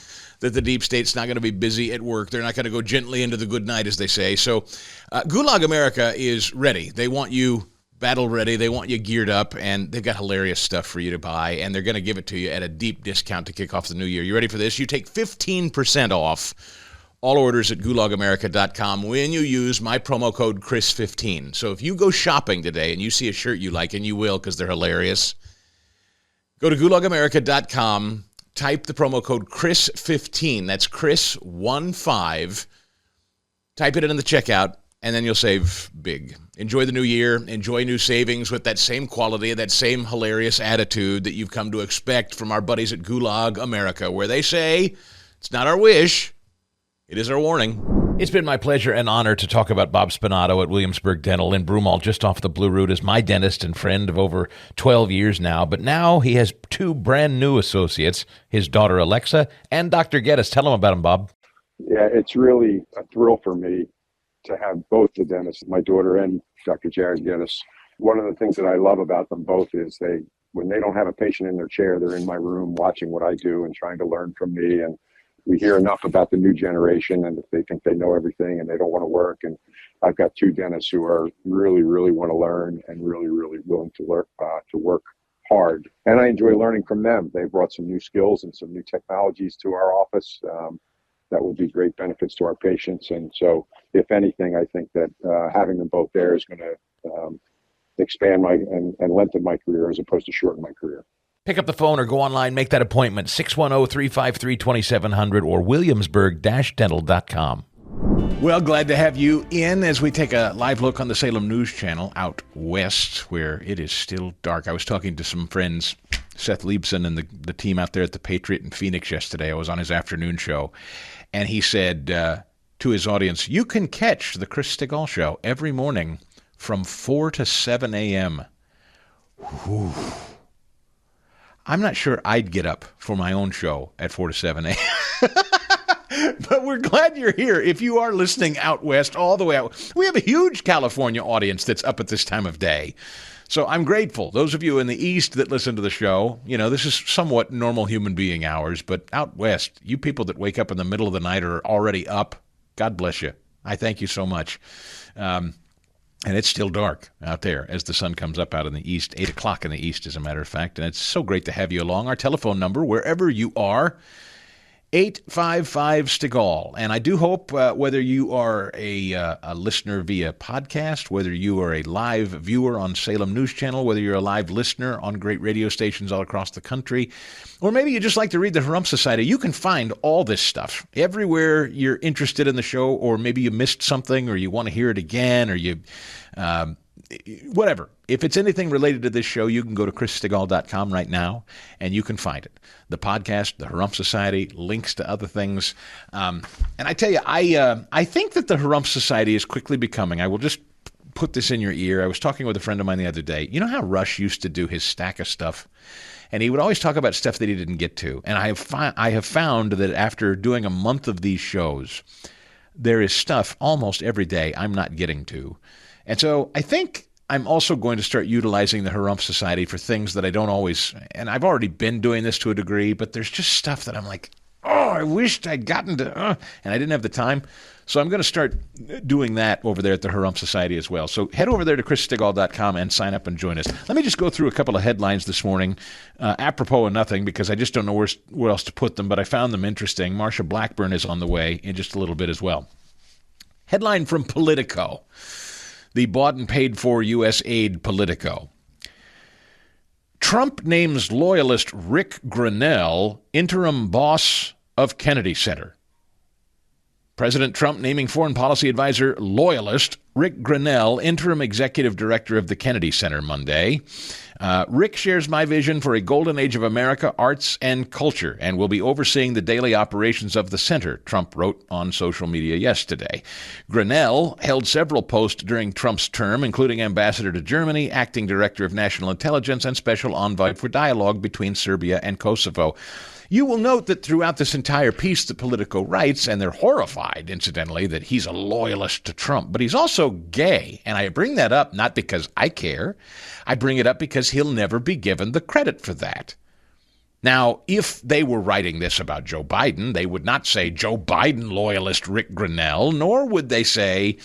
that the deep state's not going to be busy at work. They're not going to go gently into the good night, as they say. So Gulag America is ready. They want you battle ready. They want you geared up, and they've got hilarious stuff for you to buy, and they're going to give it to you at a deep discount to kick off the new year. You ready for this? You take 15% off all orders at gulagamerica.com when you use my promo code Chris15. So if you go shopping today and you see a shirt you like, and you will because they're hilarious, go to gulagamerica.com, type the promo code Chris15. That's Chris15. Type it in the checkout. and then you'll save big. Enjoy the new year. Enjoy new savings with that same quality, that same hilarious attitude that you've come to expect from our buddies at Gulag America, where they say, it's not our wish, it is our warning. It's been my pleasure and honor to talk about Bob Spinato at Williamsburg Dental in Broomall, just off the Blue Route, as my dentist and friend of over 12 years now. But now he has two brand new associates, his daughter Alexa and Dr. Geddes. Tell them about him, Bob. Yeah, it's really a thrill for me to have both the dentists, my daughter and Dr. Jared Geddes. One of the things that I love about them both is when they don't have a patient in their chair, they're in my room watching what I do and trying to learn from me. And we hear enough about the new generation, and they think they know everything and they don't want to work. And I've got two dentists who are really, really want to learn and really, really willing to learn to work hard. And I enjoy learning from them. They brought some new skills and some new technologies to our office that will be great benefits to our patients. And so, if anything, I think that having them both there is going to expand and lengthen my career as opposed to shorten my career. Pick up the phone or go online, make that appointment, 610-353-2700 or williamsburg-dental.com. Well, glad to have you in as we take a live look on the Salem News Channel out west, where it is still dark. I was talking to some friends, Seth Liebson and the team out there at the Patriot in Phoenix yesterday. I was on his afternoon show, and he said to his audience, you can catch the Chris Stigall Show every morning from 4 to 7 a.m. Whew. I'm not sure I'd get up for my own show at 4 to 7 a.m. But we're glad you're here. If you are listening out west, all the way out, we have a huge California audience that's up at this time of day. So I'm grateful. Those of you in the east that listen to the show, this is somewhat normal human being hours. But out west, you people that wake up in the middle of the night or are already up, God bless you. I thank you so much. And it's still dark out there as the sun comes up out in the east, 8 o'clock in the east, as a matter of fact. And it's so great to have you along. Our telephone number, wherever you are, 855-STIGALL. And I do hope whether you are a listener via podcast, whether you are a live viewer on Salem News Channel, whether you're a live listener on great radio stations all across the country, or maybe you just like to read the Harump Society, you can find all this stuff everywhere you're interested in the show, or maybe you missed something, or you want to hear it again, or you whatever. If it's anything related to this show, you can go to chrisstigall.com right now, and you can find it. The podcast, the Harump Society, links to other things. And I tell you, I think that the Harump Society is quickly becoming, I will just put this in your ear. I was talking with a friend of mine the other day. You know how Rush used to do his stack of stuff? And he would always talk about stuff that he didn't get to. And I have found that after doing a month of these shows, there is stuff almost every day I'm not getting to. And so I think I'm also going to start utilizing the Harump Society for things that I don't always, and I've already been doing this to a degree, but there's just stuff that I'm like, I wished I'd gotten to, and I didn't have the time. So I'm going to start doing that over there at the Harump Society as well. So head over there to chrisstigall.com and sign up and join us. Let me just go through a couple of headlines this morning, apropos of nothing, because I just don't know where else to put them, but I found them interesting. Marsha Blackburn is on the way in just a little bit as well. Headline from Politico, the bought and paid for U.S. aid Politico. Trump names loyalist Rick Grenell interim boss of Kennedy Center. President Trump naming foreign policy advisor loyalist Rick Grenell interim executive director of the Kennedy Center Monday. Rick shares my vision for a golden age of America, arts, and culture, and will be overseeing the daily operations of the center, Trump wrote on social media yesterday. Grenell held several posts during Trump's term, including ambassador to Germany, acting director of national intelligence, and special envoy for dialogue between Serbia and Kosovo. You will note that throughout this entire piece, the Politico writes, and they're horrified, incidentally, that he's a loyalist to Trump, but he's also gay. And I bring that up not because I care. I bring it up because he'll never be given the credit for that. Now, if they were writing this about Joe Biden, they would not say Joe Biden loyalist Rick Grenell, nor would they say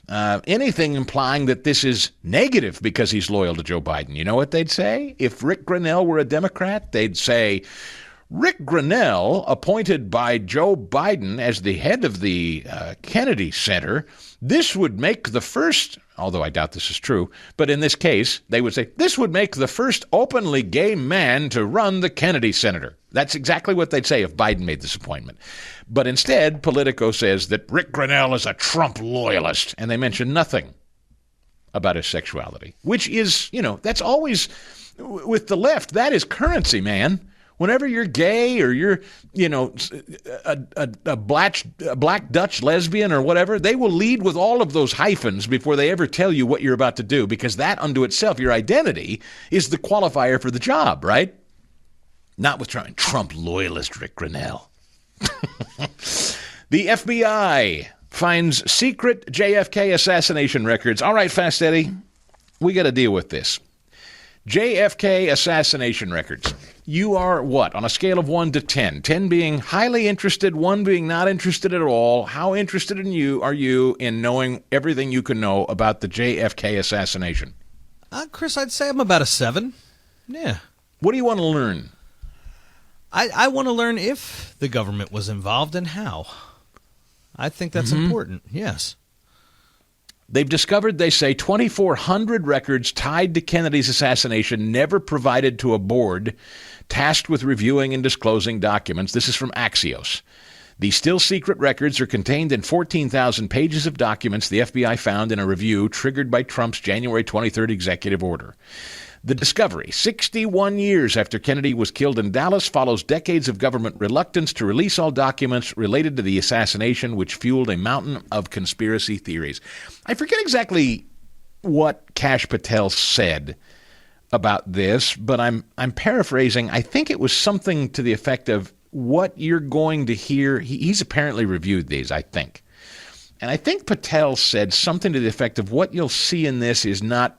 anything implying that this is negative because he's loyal to Joe Biden. You know what they'd say? If Rick Grenell were a Democrat, they'd say, Rick Grenell, appointed by Joe Biden as the head of the Kennedy Center, this would make the first, although I doubt this is true, but in this case, they would say, this would make the first openly gay man to run the Kennedy Center. That's exactly what they'd say if Biden made this appointment. But instead, Politico says that Rick Grenell is a Trump loyalist, and they mention nothing about his sexuality, which is, that's always, with the left, that is currency, man. Whenever you're gay or you're, a black Dutch lesbian or whatever, they will lead with all of those hyphens before they ever tell you what you're about to do, because that unto itself, your identity, is the qualifier for the job, right? Not with Trump loyalist Rick Grenell. The FBI finds secret JFK assassination records. All right, Fast Eddie, we got to deal with this. JFK assassination records. You are what? On a scale of 1 to 10. 10 being highly interested, 1 being not interested at all. How interested are you in knowing everything you can know about the JFK assassination? Chris, I'd say I'm about a 7. Yeah. What do you want to learn? I want to learn if the government was involved and how. I think that's important, yes. They've discovered, they say, 2,400 records tied to Kennedy's assassination, never provided to a board tasked with reviewing and disclosing documents. This is from Axios. The still-secret records are contained in 14,000 pages of documents the FBI found in a review triggered by Trump's January 23rd executive order. The discovery, 61 years after Kennedy was killed in Dallas, follows decades of government reluctance to release all documents related to the assassination, which fueled a mountain of conspiracy theories. I forget exactly what Kash Patel said about this, but I'm paraphrasing. I think it was something to the effect of what you're going to hear. He's apparently reviewed these, I think. And I think Patel said something to the effect of what you'll see in this is not,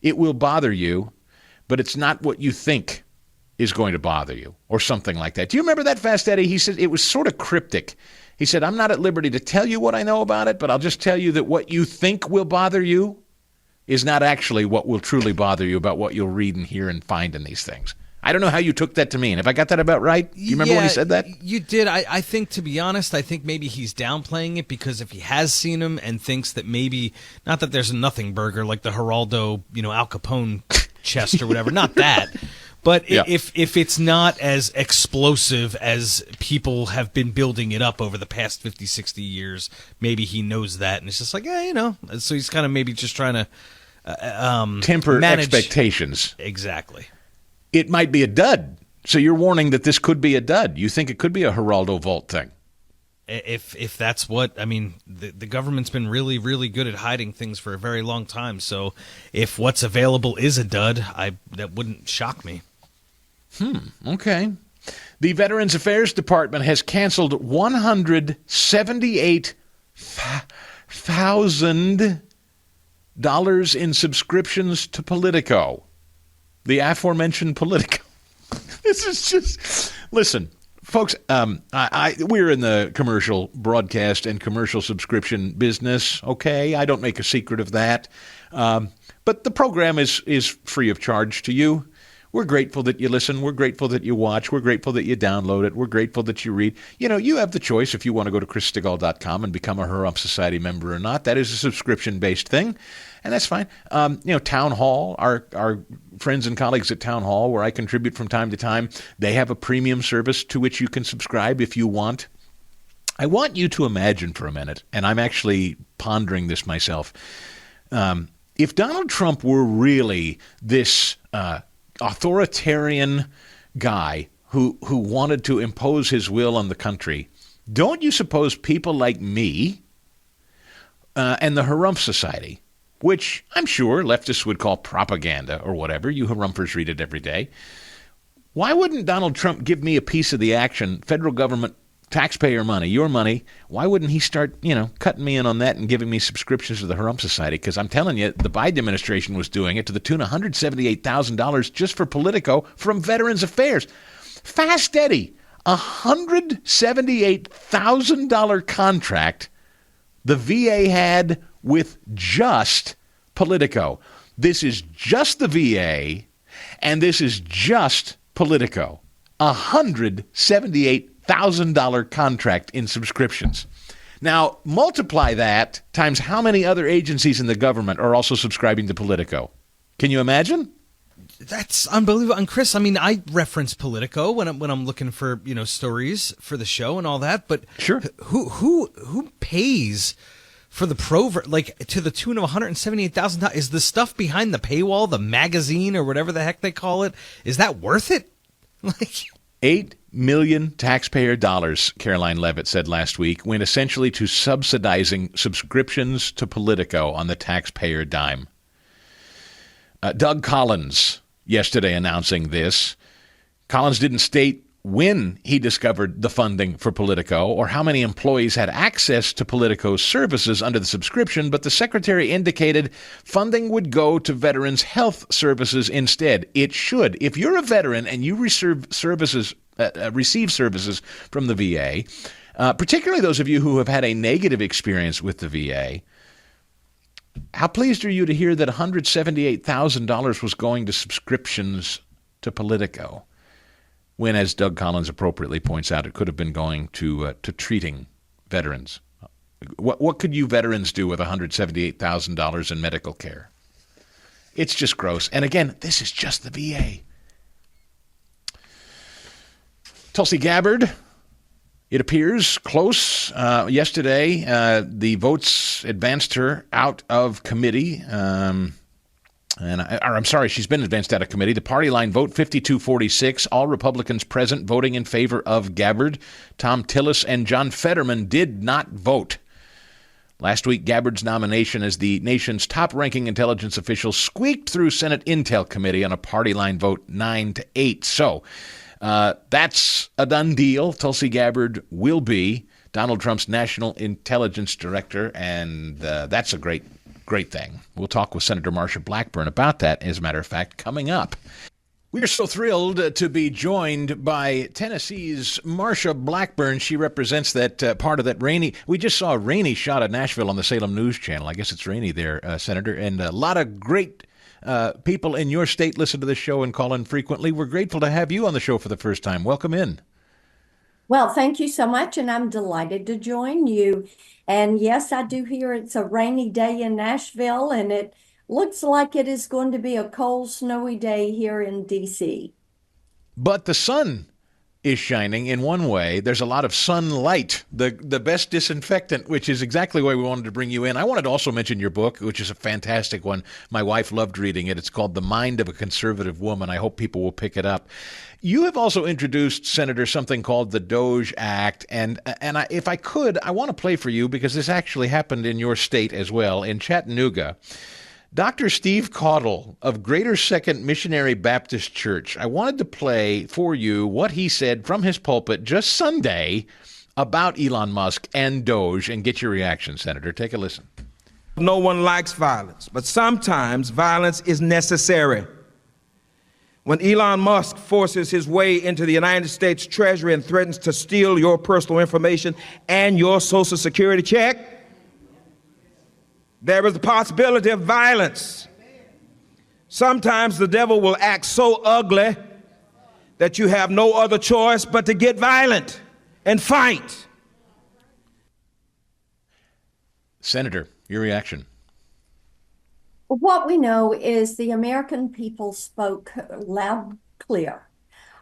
it will bother you, but it's not what you think is going to bother you, or something like that. Do you remember that, Fast Eddie? He said it was sort of cryptic. He said, I'm not at liberty to tell you what I know about it, but I'll just tell you that what you think will bother you is not actually what will truly bother you about what you'll read and hear and find in these things. I don't know how you took that to mean. Have I got that about right? Do you remember when he said that? You did. I think, to be honest, I think maybe he's downplaying it, because if he has seen him and thinks that maybe, not that there's a nothing burger like the Geraldo, Al Capone chest or whatever, not that, but if it's not as explosive as people have been building it up over the past 50, 60 years, maybe he knows that, and it's just like, so he's kind of maybe just trying to temper expectations. Exactly. It might be a dud. So you're warning that this could be a dud. You think it could be a Geraldo Vault thing. If that's what, the government's been really, really good at hiding things for a very long time. So if what's available is a dud, that wouldn't shock me. Okay. The Veterans Affairs Department has canceled $178,000 in subscriptions to Politico. The aforementioned Politico. This is just, listen, folks, we're in the commercial broadcast and commercial subscription business, okay? I don't make a secret of that. But the program is free of charge to you. We're grateful that you listen. We're grateful that you watch. We're grateful that you download it. We're grateful that you read. You have the choice if you want to go to chrisstigall.com and become a Hurrump Society member or not. That is a subscription-based thing, and that's fine. Town Hall, our friends and colleagues at Town Hall, where I contribute from time to time, they have a premium service to which you can subscribe if you want. I want you to imagine for a minute, and I'm actually pondering this myself, if Donald Trump were really this authoritarian guy who wanted to impose his will on the country, don't you suppose people like me and the Hurrump Society, which I'm sure leftists would call propaganda or whatever, you Hurrumpers read it every day, why wouldn't Donald Trump give me a piece of the action, federal government, taxpayer money, your money? Why wouldn't he start, cutting me in on that and giving me subscriptions to the Hurrump Society? Because I'm telling you, the Biden administration was doing it to the tune of $178,000 just for Politico from Veterans Affairs. Fast Eddie, $178,000 contract the VA had with just Politico. This is just the VA, and this is just Politico. $178,000 contract in subscriptions. Now, multiply that times how many other agencies in the government are also subscribing to Politico. Can you imagine? That's unbelievable. And Chris, I mean, I reference Politico when I'm looking for, stories for the show and all that, but sure, who pays for the to the tune of $178,000? Is the stuff behind the paywall, the magazine or whatever the heck they call it, is that worth it? $8 million taxpayer dollars, Caroline Levitt said last week, went essentially to subsidizing subscriptions to Politico on the taxpayer dime. Doug Collins yesterday announcing this. Collins didn't state when he discovered the funding for Politico or how many employees had access to Politico's services under the subscription, but the secretary indicated funding would go to veterans' health services instead. It should. If you're a veteran and you receive services from the VA, particularly those of you who have had a negative experience with the VA, how pleased are you to hear that $178,000 was going to subscriptions to Politico, when, as Doug Collins appropriately points out, it could have been going to treating veterans? What could you veterans do with $178,000 in medical care? It's just gross. And again, this is just the VA. Tulsi Gabbard, it appears close. Yesterday, the votes advanced her out of committee. I'm sorry, she's been advanced out of committee. The party line vote 52-46. All Republicans present voting in favor of Gabbard. Tom Tillis and John Fetterman did not vote. Last week, Gabbard's nomination as the nation's top-ranking intelligence official squeaked through Senate Intel Committee on a party line vote 9-8. So that's a done deal. Tulsi Gabbard will be Donald Trump's national intelligence director, and that's a great thing. We'll talk with Senator Marsha Blackburn about that, as a matter of fact, coming up. We are so thrilled to be joined by Tennessee's Marsha Blackburn. She represents that part of that rainy. We just saw a rainy shot of Nashville on the Salem News Channel. I guess it's rainy there, Senator, and a lot of great people in your state listen to this show and call in frequently. We're grateful to have you on the show for the first time. Welcome in. Well, thank you so much, and I'm delighted to join you. And yes, I do hear it's a rainy day in Nashville, and it looks like it is going to be a cold, snowy day here in D.C. But the sun is shining in one way. There's a lot of sunlight, the best disinfectant, which is exactly why we wanted to bring you in. I wanted to also mention your book, which is a fantastic one. My wife loved reading it. It's called The Mind of a Conservative Woman. I hope people will pick it up. You have also introduced, Senator, something called the DOGE Act, and if I could, I want to play for you, because this actually happened in your state as well, in Chattanooga. Dr. Steve Caudle of Greater Second Missionary Baptist Church, I wanted to play for you what he said from his pulpit just Sunday about Elon Musk and DOGE, and get your reaction, Senator. Take a listen. No one likes violence, but sometimes violence is necessary. When Elon Musk forces his way into the United States Treasury and threatens to steal your personal information and your Social Security check, there is the possibility of violence. Sometimes the devil will act so ugly that you have no other choice but to get violent and fight. Senator, your reaction. What we know is the American people spoke loud and clear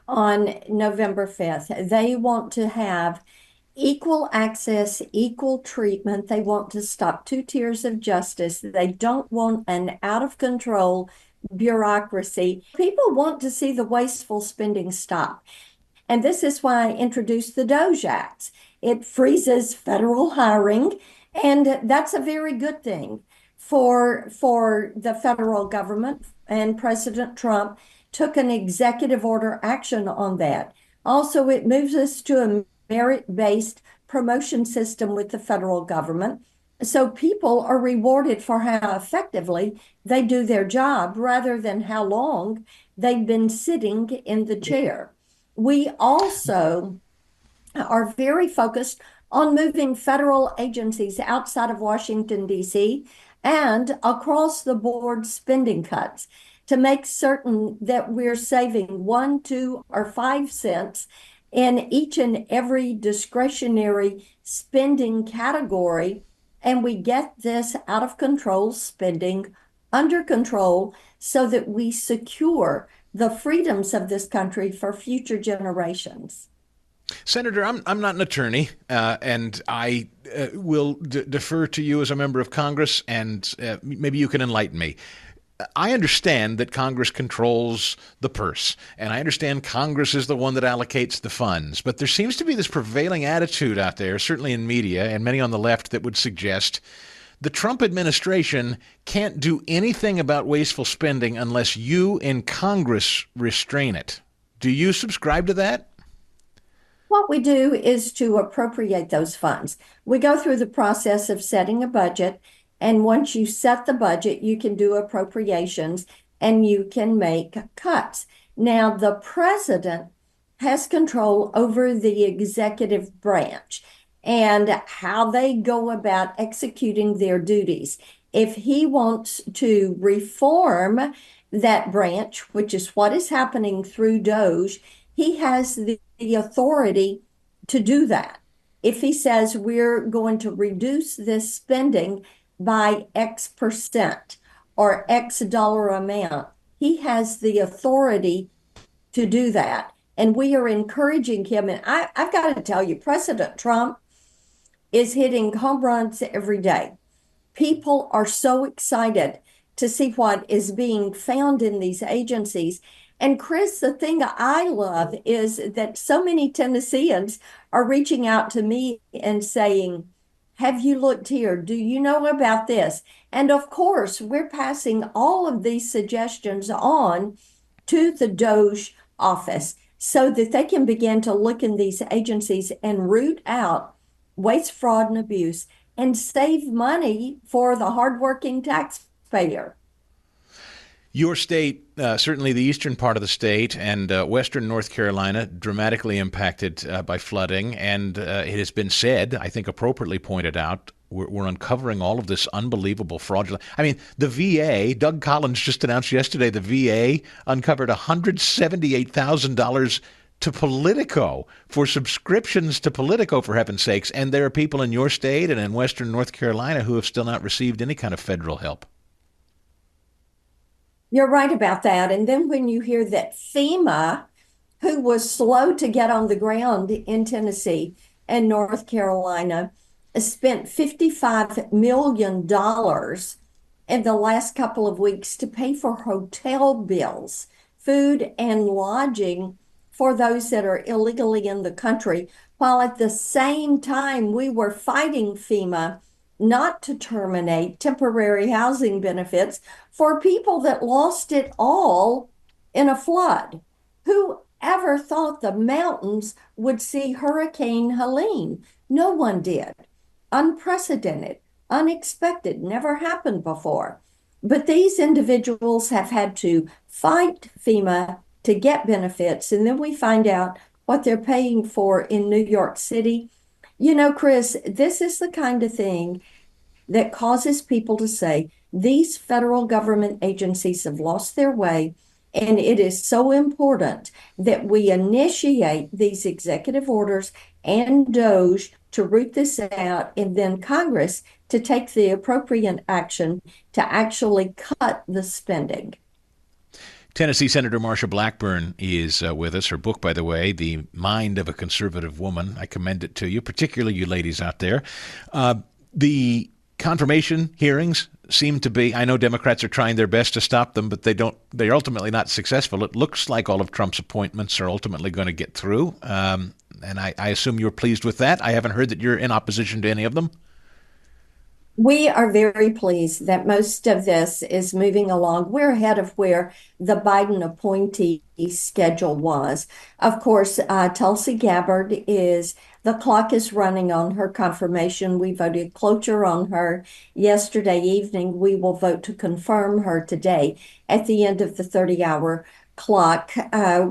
on November 5th. They want to have equal access, equal treatment. They want to stop two tiers of justice. They don't want an out-of-control bureaucracy. People want to see the wasteful spending stop. And this is why I introduced the DOGE Act. It freezes federal hiring, and that's a very good thing for the federal government. And President Trump took an executive order action on that. Also, it moves us to a merit-based promotion system with the federal government. So people are rewarded for how effectively they do their job rather than how long they've been sitting in the chair. We also are very focused on moving federal agencies outside of Washington, D.C., and across the board spending cuts to make certain that we're saving 1, 2, or 5 cents in each and every discretionary spending category, and we get this out of control spending under control so that we secure the freedoms of this country for future generations. Senator, I'm not an attorney, and I will defer to you as a member of Congress, and maybe you can enlighten me. I understand that Congress controls the purse, and I understand Congress is the one that allocates the funds, but there seems to be this prevailing attitude out there, certainly in media and many on the left, that would suggest the Trump administration can't do anything about wasteful spending unless you in Congress restrain it. Do you subscribe to that? What we do is to appropriate those funds. We go through the process of setting a budget, and once you set the budget, you can do appropriations and you can make cuts. Now, the president has control over the executive branch and how they go about executing their duties. If he wants to reform that branch, which is what is happening through DOGE, he has the authority to do that. If he says we're going to reduce this spending by X% or X dollar amount, he has the authority to do that. And we are encouraging him. And I've got to tell you, President Trump is hitting home runs every day. People are so excited to see what is being found in these agencies. And Chris, the thing I love is that so many Tennesseans are reaching out to me and saying, have you looked here? Do you know about this? And of course, we're passing all of these suggestions on to the DOGE office so that they can begin to look in these agencies and root out waste, fraud, and abuse and save money for the hardworking taxpayer. Your state, certainly the eastern part of the state and western North Carolina, dramatically impacted by flooding. And it has been said, I think appropriately pointed out, we're uncovering all of this unbelievable fraudulent. I mean, the VA, Doug Collins just announced yesterday, the VA uncovered $178,000 to Politico for subscriptions to Politico, for heaven's sakes. And there are people in your state and in western North Carolina who have still not received any kind of federal help. You're right about that. And then when you hear that FEMA, who was slow to get on the ground in Tennessee and North Carolina, spent $55 million in the last couple of weeks to pay for hotel bills, food and lodging for those that are illegally in the country, while at the same time we were fighting FEMA not to terminate temporary housing benefits for people that lost it all in a flood. Who ever thought the mountains would see Hurricane Helene? No one did. Unprecedented, unexpected, never happened before. But these individuals have had to fight FEMA to get benefits, and then we find out what they're paying for in New York City. You know, Chris, this is the kind of thing that causes people to say these federal government agencies have lost their way, and it is so important that we initiate these executive orders and DOGE to root this out, and then Congress to take the appropriate action to actually cut the spending. Tennessee Senator Marsha Blackburn is with us. Her book, by the way, The Mind of a Conservative Woman. I commend it to you, particularly you ladies out there. The confirmation hearings seem to be, I know Democrats are trying their best to stop them, but they're ultimately not successful. It looks like all of Trump's appointments are ultimately going to get through. And I assume you're pleased with that. I haven't heard that you're in opposition to any of them. We are very pleased that most of this is moving along. We're ahead of where the Biden appointee schedule was. Of course, Tulsi Gabbard the clock is running on her confirmation. We voted cloture on her yesterday evening. We will vote to confirm her today at the end of the 30-hour clock.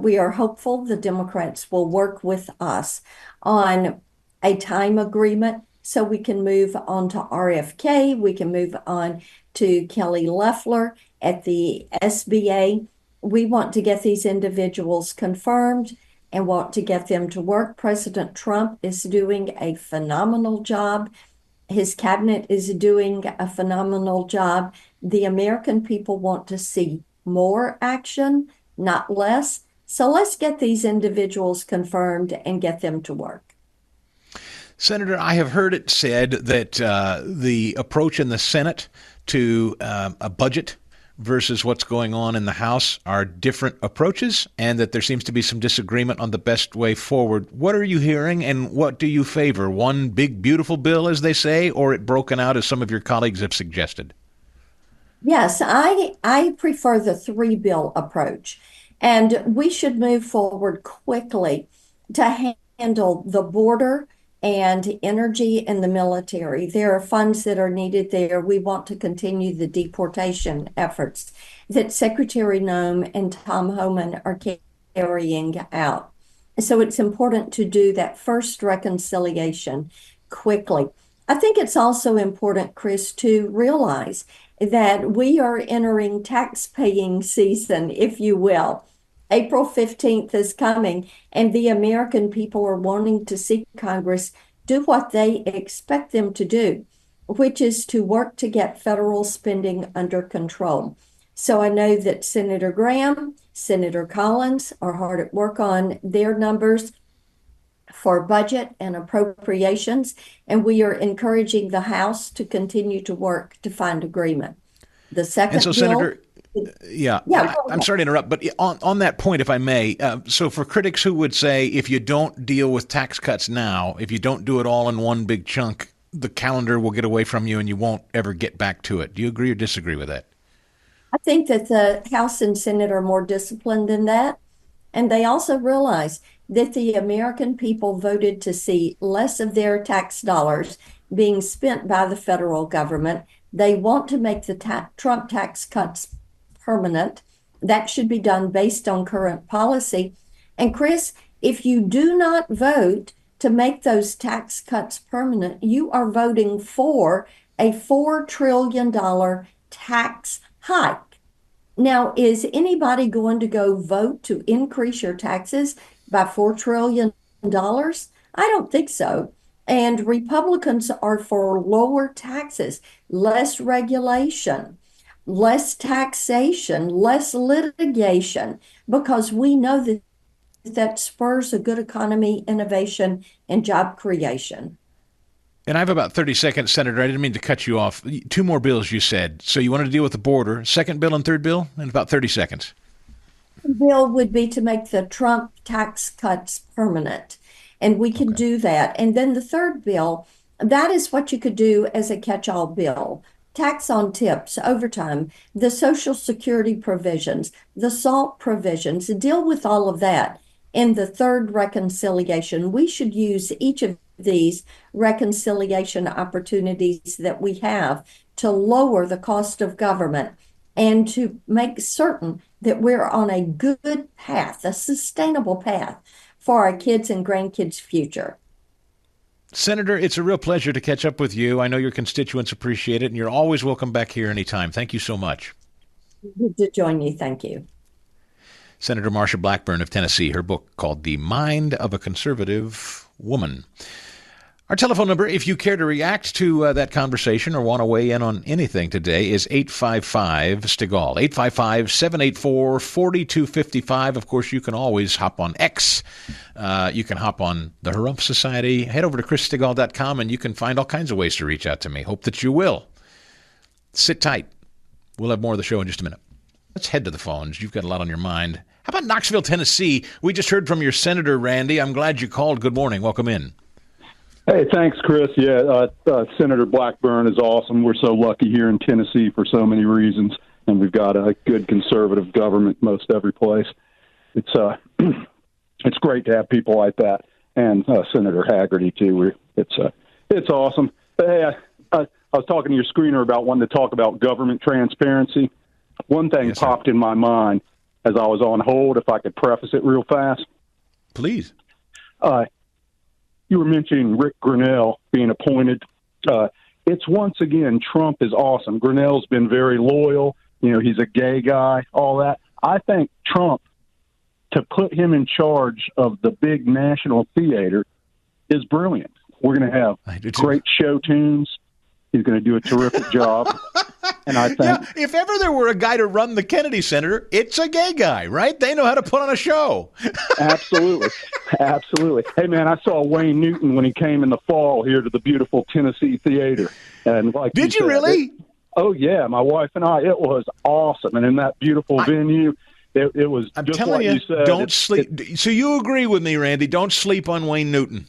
We are hopeful the Democrats will work with us on a time agreement so we can move on to RFK. We can move on to Kelly Loeffler at the SBA. We want to get these individuals confirmed and want to get them to work. President Trump is doing a phenomenal job. His cabinet is doing a phenomenal job. The American people want to see more action, not less. So let's get these individuals confirmed and get them to work. Senator, I have heard it said that the approach in the Senate to a budget versus what's going on in the House are different approaches, and that there seems to be some disagreement on the best way forward. What are you hearing, and what do you favor? One big, beautiful bill, as they say, or it broken out, as some of your colleagues have suggested? Yes, I prefer the 3-bill approach, and we should move forward quickly to handle the border and energy and the military. There are funds that are needed there. We want to continue the deportation efforts that Secretary Noem and Tom Homan are carrying out. So it's important to do that first reconciliation quickly. I think it's also important, Chris, to realize that we are entering tax-paying season, if you will. April 15th is coming, and the American people are wanting to see Congress do what they expect them to do, which is to work to get federal spending under control. So I know that Senator Graham, Senator Collins are hard at work on their numbers for budget and appropriations, and we are encouraging the House to continue to work to find agreement. The second and so, bill, Senator, I'm sorry to interrupt, but on that point, if I may, so for critics who would say if you don't deal with tax cuts now, if you don't do it all in one big chunk, the calendar will get away from you and you won't ever get back to it. Do you agree or disagree with that? I think that the House and Senate are more disciplined than that, and they also realize that the American people voted to see less of their tax dollars being spent by the federal government. They want to make the Trump tax cuts permanent. That should be done based on current policy. And Chris, if you do not vote to make those tax cuts permanent, you are voting for a $4 trillion tax hike. Now, is anybody going to go vote to increase your taxes by $4 trillion? I don't think so. And Republicans are for lower taxes, less regulation, less taxation, less litigation, because we know that that spurs a good economy, innovation, and job creation. And I have about 30 seconds, Senator. I didn't mean to cut you off. 2 more bills you said. So you wanted to deal with the border, second bill and third bill, in about 30 seconds. The bill would be to make the Trump tax cuts permanent, and we can do that. And then the third bill, that is what you could do as a catch-all bill. Tax on tips, overtime, the Social Security provisions, the SALT provisions, deal with all of that in the third reconciliation. We should use each of these reconciliation opportunities that we have to lower the cost of government and to make certain that we're on a good path, a sustainable path for our kids' and grandkids' future. Senator, it's a real pleasure to catch up with you. I know your constituents appreciate it, and you're always welcome back here anytime. Thank you so much. Good to join you. Thank you. Senator Marsha Blackburn of Tennessee, her book called The Mind of a Conservative Woman. Our telephone number, if you care to react to that conversation or want to weigh in on anything today, is 855-STIGAL, 855-784-4255. Of course, you can always hop on X. You can hop on the Harumph Society. Head over to chrisstigall.com, and you can find all kinds of ways to reach out to me. Hope that you will. Sit tight. We'll have more of the show in just a minute. Let's head to the phones. You've got a lot on your mind. How about Knoxville, Tennessee? We just heard from your Senator, Randy. I'm glad you called. Good morning. Welcome in. Hey, thanks, Chris. Yeah, Senator Blackburn is awesome. We're so lucky here in Tennessee for so many reasons, and we've got a good conservative government most every place. It's it's great to have people like that, and Senator Haggerty too. It's awesome. Hey, I was talking to your screener about wanting to talk about government transparency. One thing popped in my mind as I was on hold. If I could preface it real fast, please. You were mentioning Rick Grinnell being appointed. It's once again, Trump is awesome. Grinnell's been very loyal. You know, he's a gay guy, all that. I think Trump, to put him in charge of the big national theater, is brilliant. We're going to have great show tunes. He's going to do a terrific job. And I think, yeah, if ever there were a guy to run the Kennedy Center, it's a gay guy, right? They know how to put on a show. Absolutely. Absolutely. Hey, man, I saw Wayne Newton when he came in the fall here to the beautiful Tennessee Theater. And like, did you really? Oh, yeah. My wife and I, it was awesome. And in that beautiful venue, it was I'm just telling like you said. Don't sleep. So you agree with me, Randy? Don't sleep on Wayne Newton.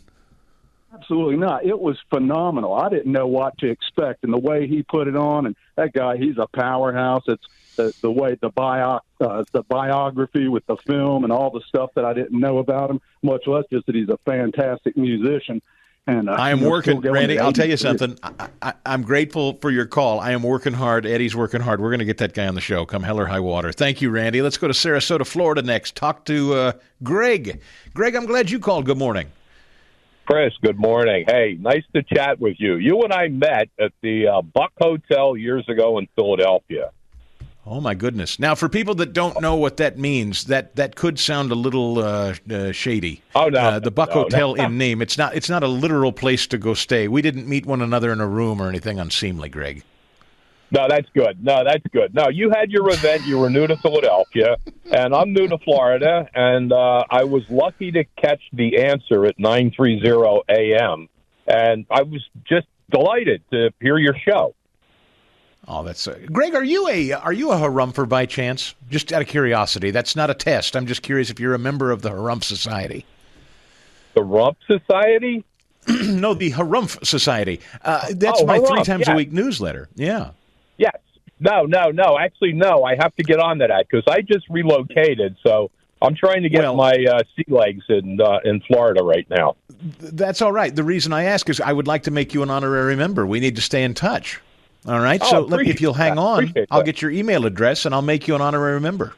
Absolutely not. It was phenomenal. I didn't know what to expect, and the way he put it on, and that guy, he's a powerhouse. It's the way the biography with the film and all the stuff that I didn't know about him, much less just that he's a fantastic musician. And I am working, Randy, I'll tell you something. I'm grateful for your call. I am working hard. Eddie's working hard. We're going to get that guy on the show, come hell or high water. Thank you, Randy. Let's go to Sarasota, Florida next. Talk to Greg. Greg, I'm glad you called. Good morning. Chris, good morning. Hey, nice to chat with you. You and I met at the Buck Hotel years ago in Philadelphia. Oh, my goodness. Now, for people that don't know what that means, that could sound a little shady. Oh, no. The Buck Hotel in name. It's not a literal place to go stay. We didn't meet one another in a room or anything unseemly, Greg. No, that's good. No, you had your event. You were new to Philadelphia, and I'm new to Florida, and I was lucky to catch the answer at 9:30 a.m., and I was just delighted to hear your show. Oh, that's Greg. Are you a Harumper by chance? Just out of curiosity. That's not a test. I'm just curious if you're a member of the Harumph Society. The Rump Society? No, the Harumph Society. That's my Harumph, 3 times a week newsletter. Yeah. Yes. No. Actually, no. I have to get on to that because I just relocated, so I'm trying to get my sea legs in Florida right now. That's all right. The reason I ask is I would like to make you an honorary member. We need to stay in touch. All right. So if you'll hang on, I'll get your email address and I'll make you an honorary member.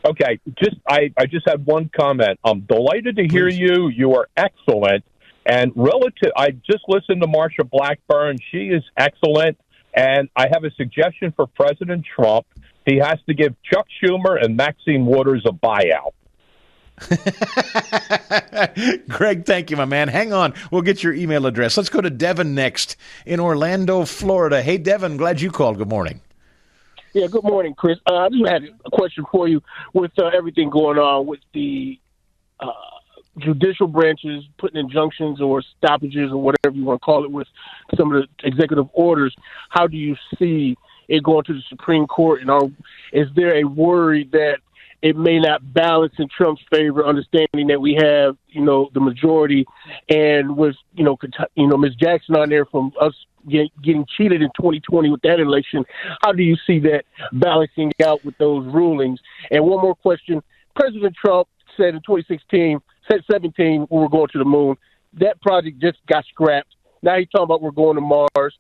Okay. I just had one comment. I'm delighted to hear you. You are excellent. And I just listened to Marsha Blackburn. She is excellent. And I have a suggestion for President Trump. He has to give Chuck Schumer and Maxine Waters a buyout. Greg, thank you, my man. Hang on. We'll get your email address. Let's go to Devin next in Orlando, Florida. Hey, Devin, glad you called. Good morning. Yeah, good morning, Chris. I just had a question for you with everything going on with the judicial branches putting injunctions or stoppages or whatever you want to call it with some of the executive orders. How do you see it going to the Supreme Court? And is there a worry that it may not balance in Trump's favor, understanding that we have, the majority, and with, Ms. Jackson on there from us getting cheated in 2020 with that election? How do you see that balancing out with those rulings? And one more question. President Trump said in 2017 when we're going to the moon. That project just got scrapped. Now he's talking about we're going to Mars.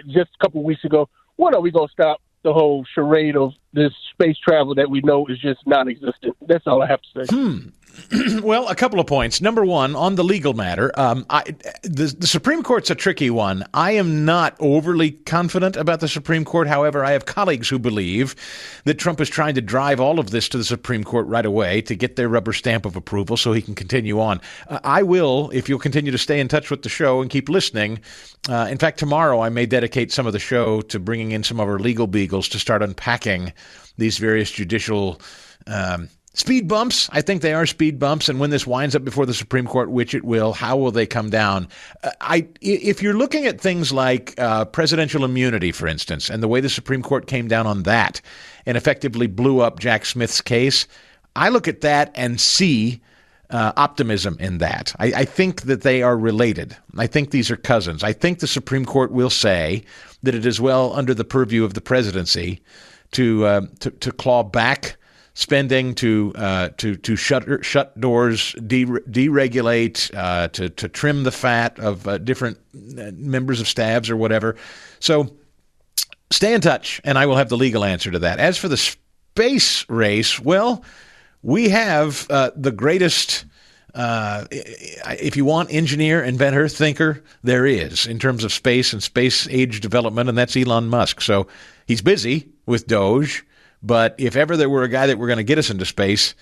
Just a couple of weeks ago, when are we going to stop the whole charade of this space travel that we know is just non-existent? That's all I have to say. Well, a couple of points. Number one, on the legal matter, the Supreme Court's a tricky one. I am not overly confident about the Supreme Court. However, I have colleagues who believe that Trump is trying to drive all of this to the Supreme Court right away to get their rubber stamp of approval so he can continue on. I will, if you'll continue to stay in touch with the show and keep listening. In fact, tomorrow I may dedicate some of the show to bringing in some of our legal beagles to start unpacking these various judicial speed bumps. I think they are speed bumps. And when this winds up before the Supreme Court, which it will, how will they come down? If you're looking at things like presidential immunity, for instance, and the way the Supreme Court came down on that and effectively blew up Jack Smith's case, I look at that and see optimism in that. I think that they are related. I think these are cousins. I think the Supreme Court will say that it is well under the purview of the presidency to claw back spending, to shut doors, deregulate, to trim the fat of different members of staffs or whatever. So stay in touch, and I will have the legal answer to that. As for the space race, well, we have the greatest, if you want, engineer, inventor, thinker there is in terms of space and space age development, and that's Elon Musk. So he's busy with DOGE. But if ever there were a guy that were going to get us into space,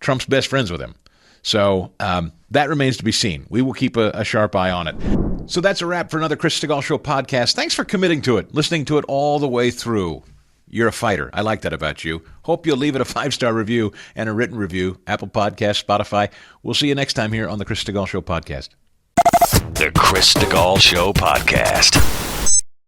Trump's best friends with him. So that remains to be seen. We will keep a sharp eye on it. So that's a wrap for another Chris Stigall Show podcast. Thanks for committing to it, listening to it all the way through. You're a fighter. I like that about you. Hope you'll leave it a 5-star review and a written review. Apple Podcasts, Spotify. We'll see you next time here on the Chris Stigall Show podcast. The Chris Stigall Show podcast.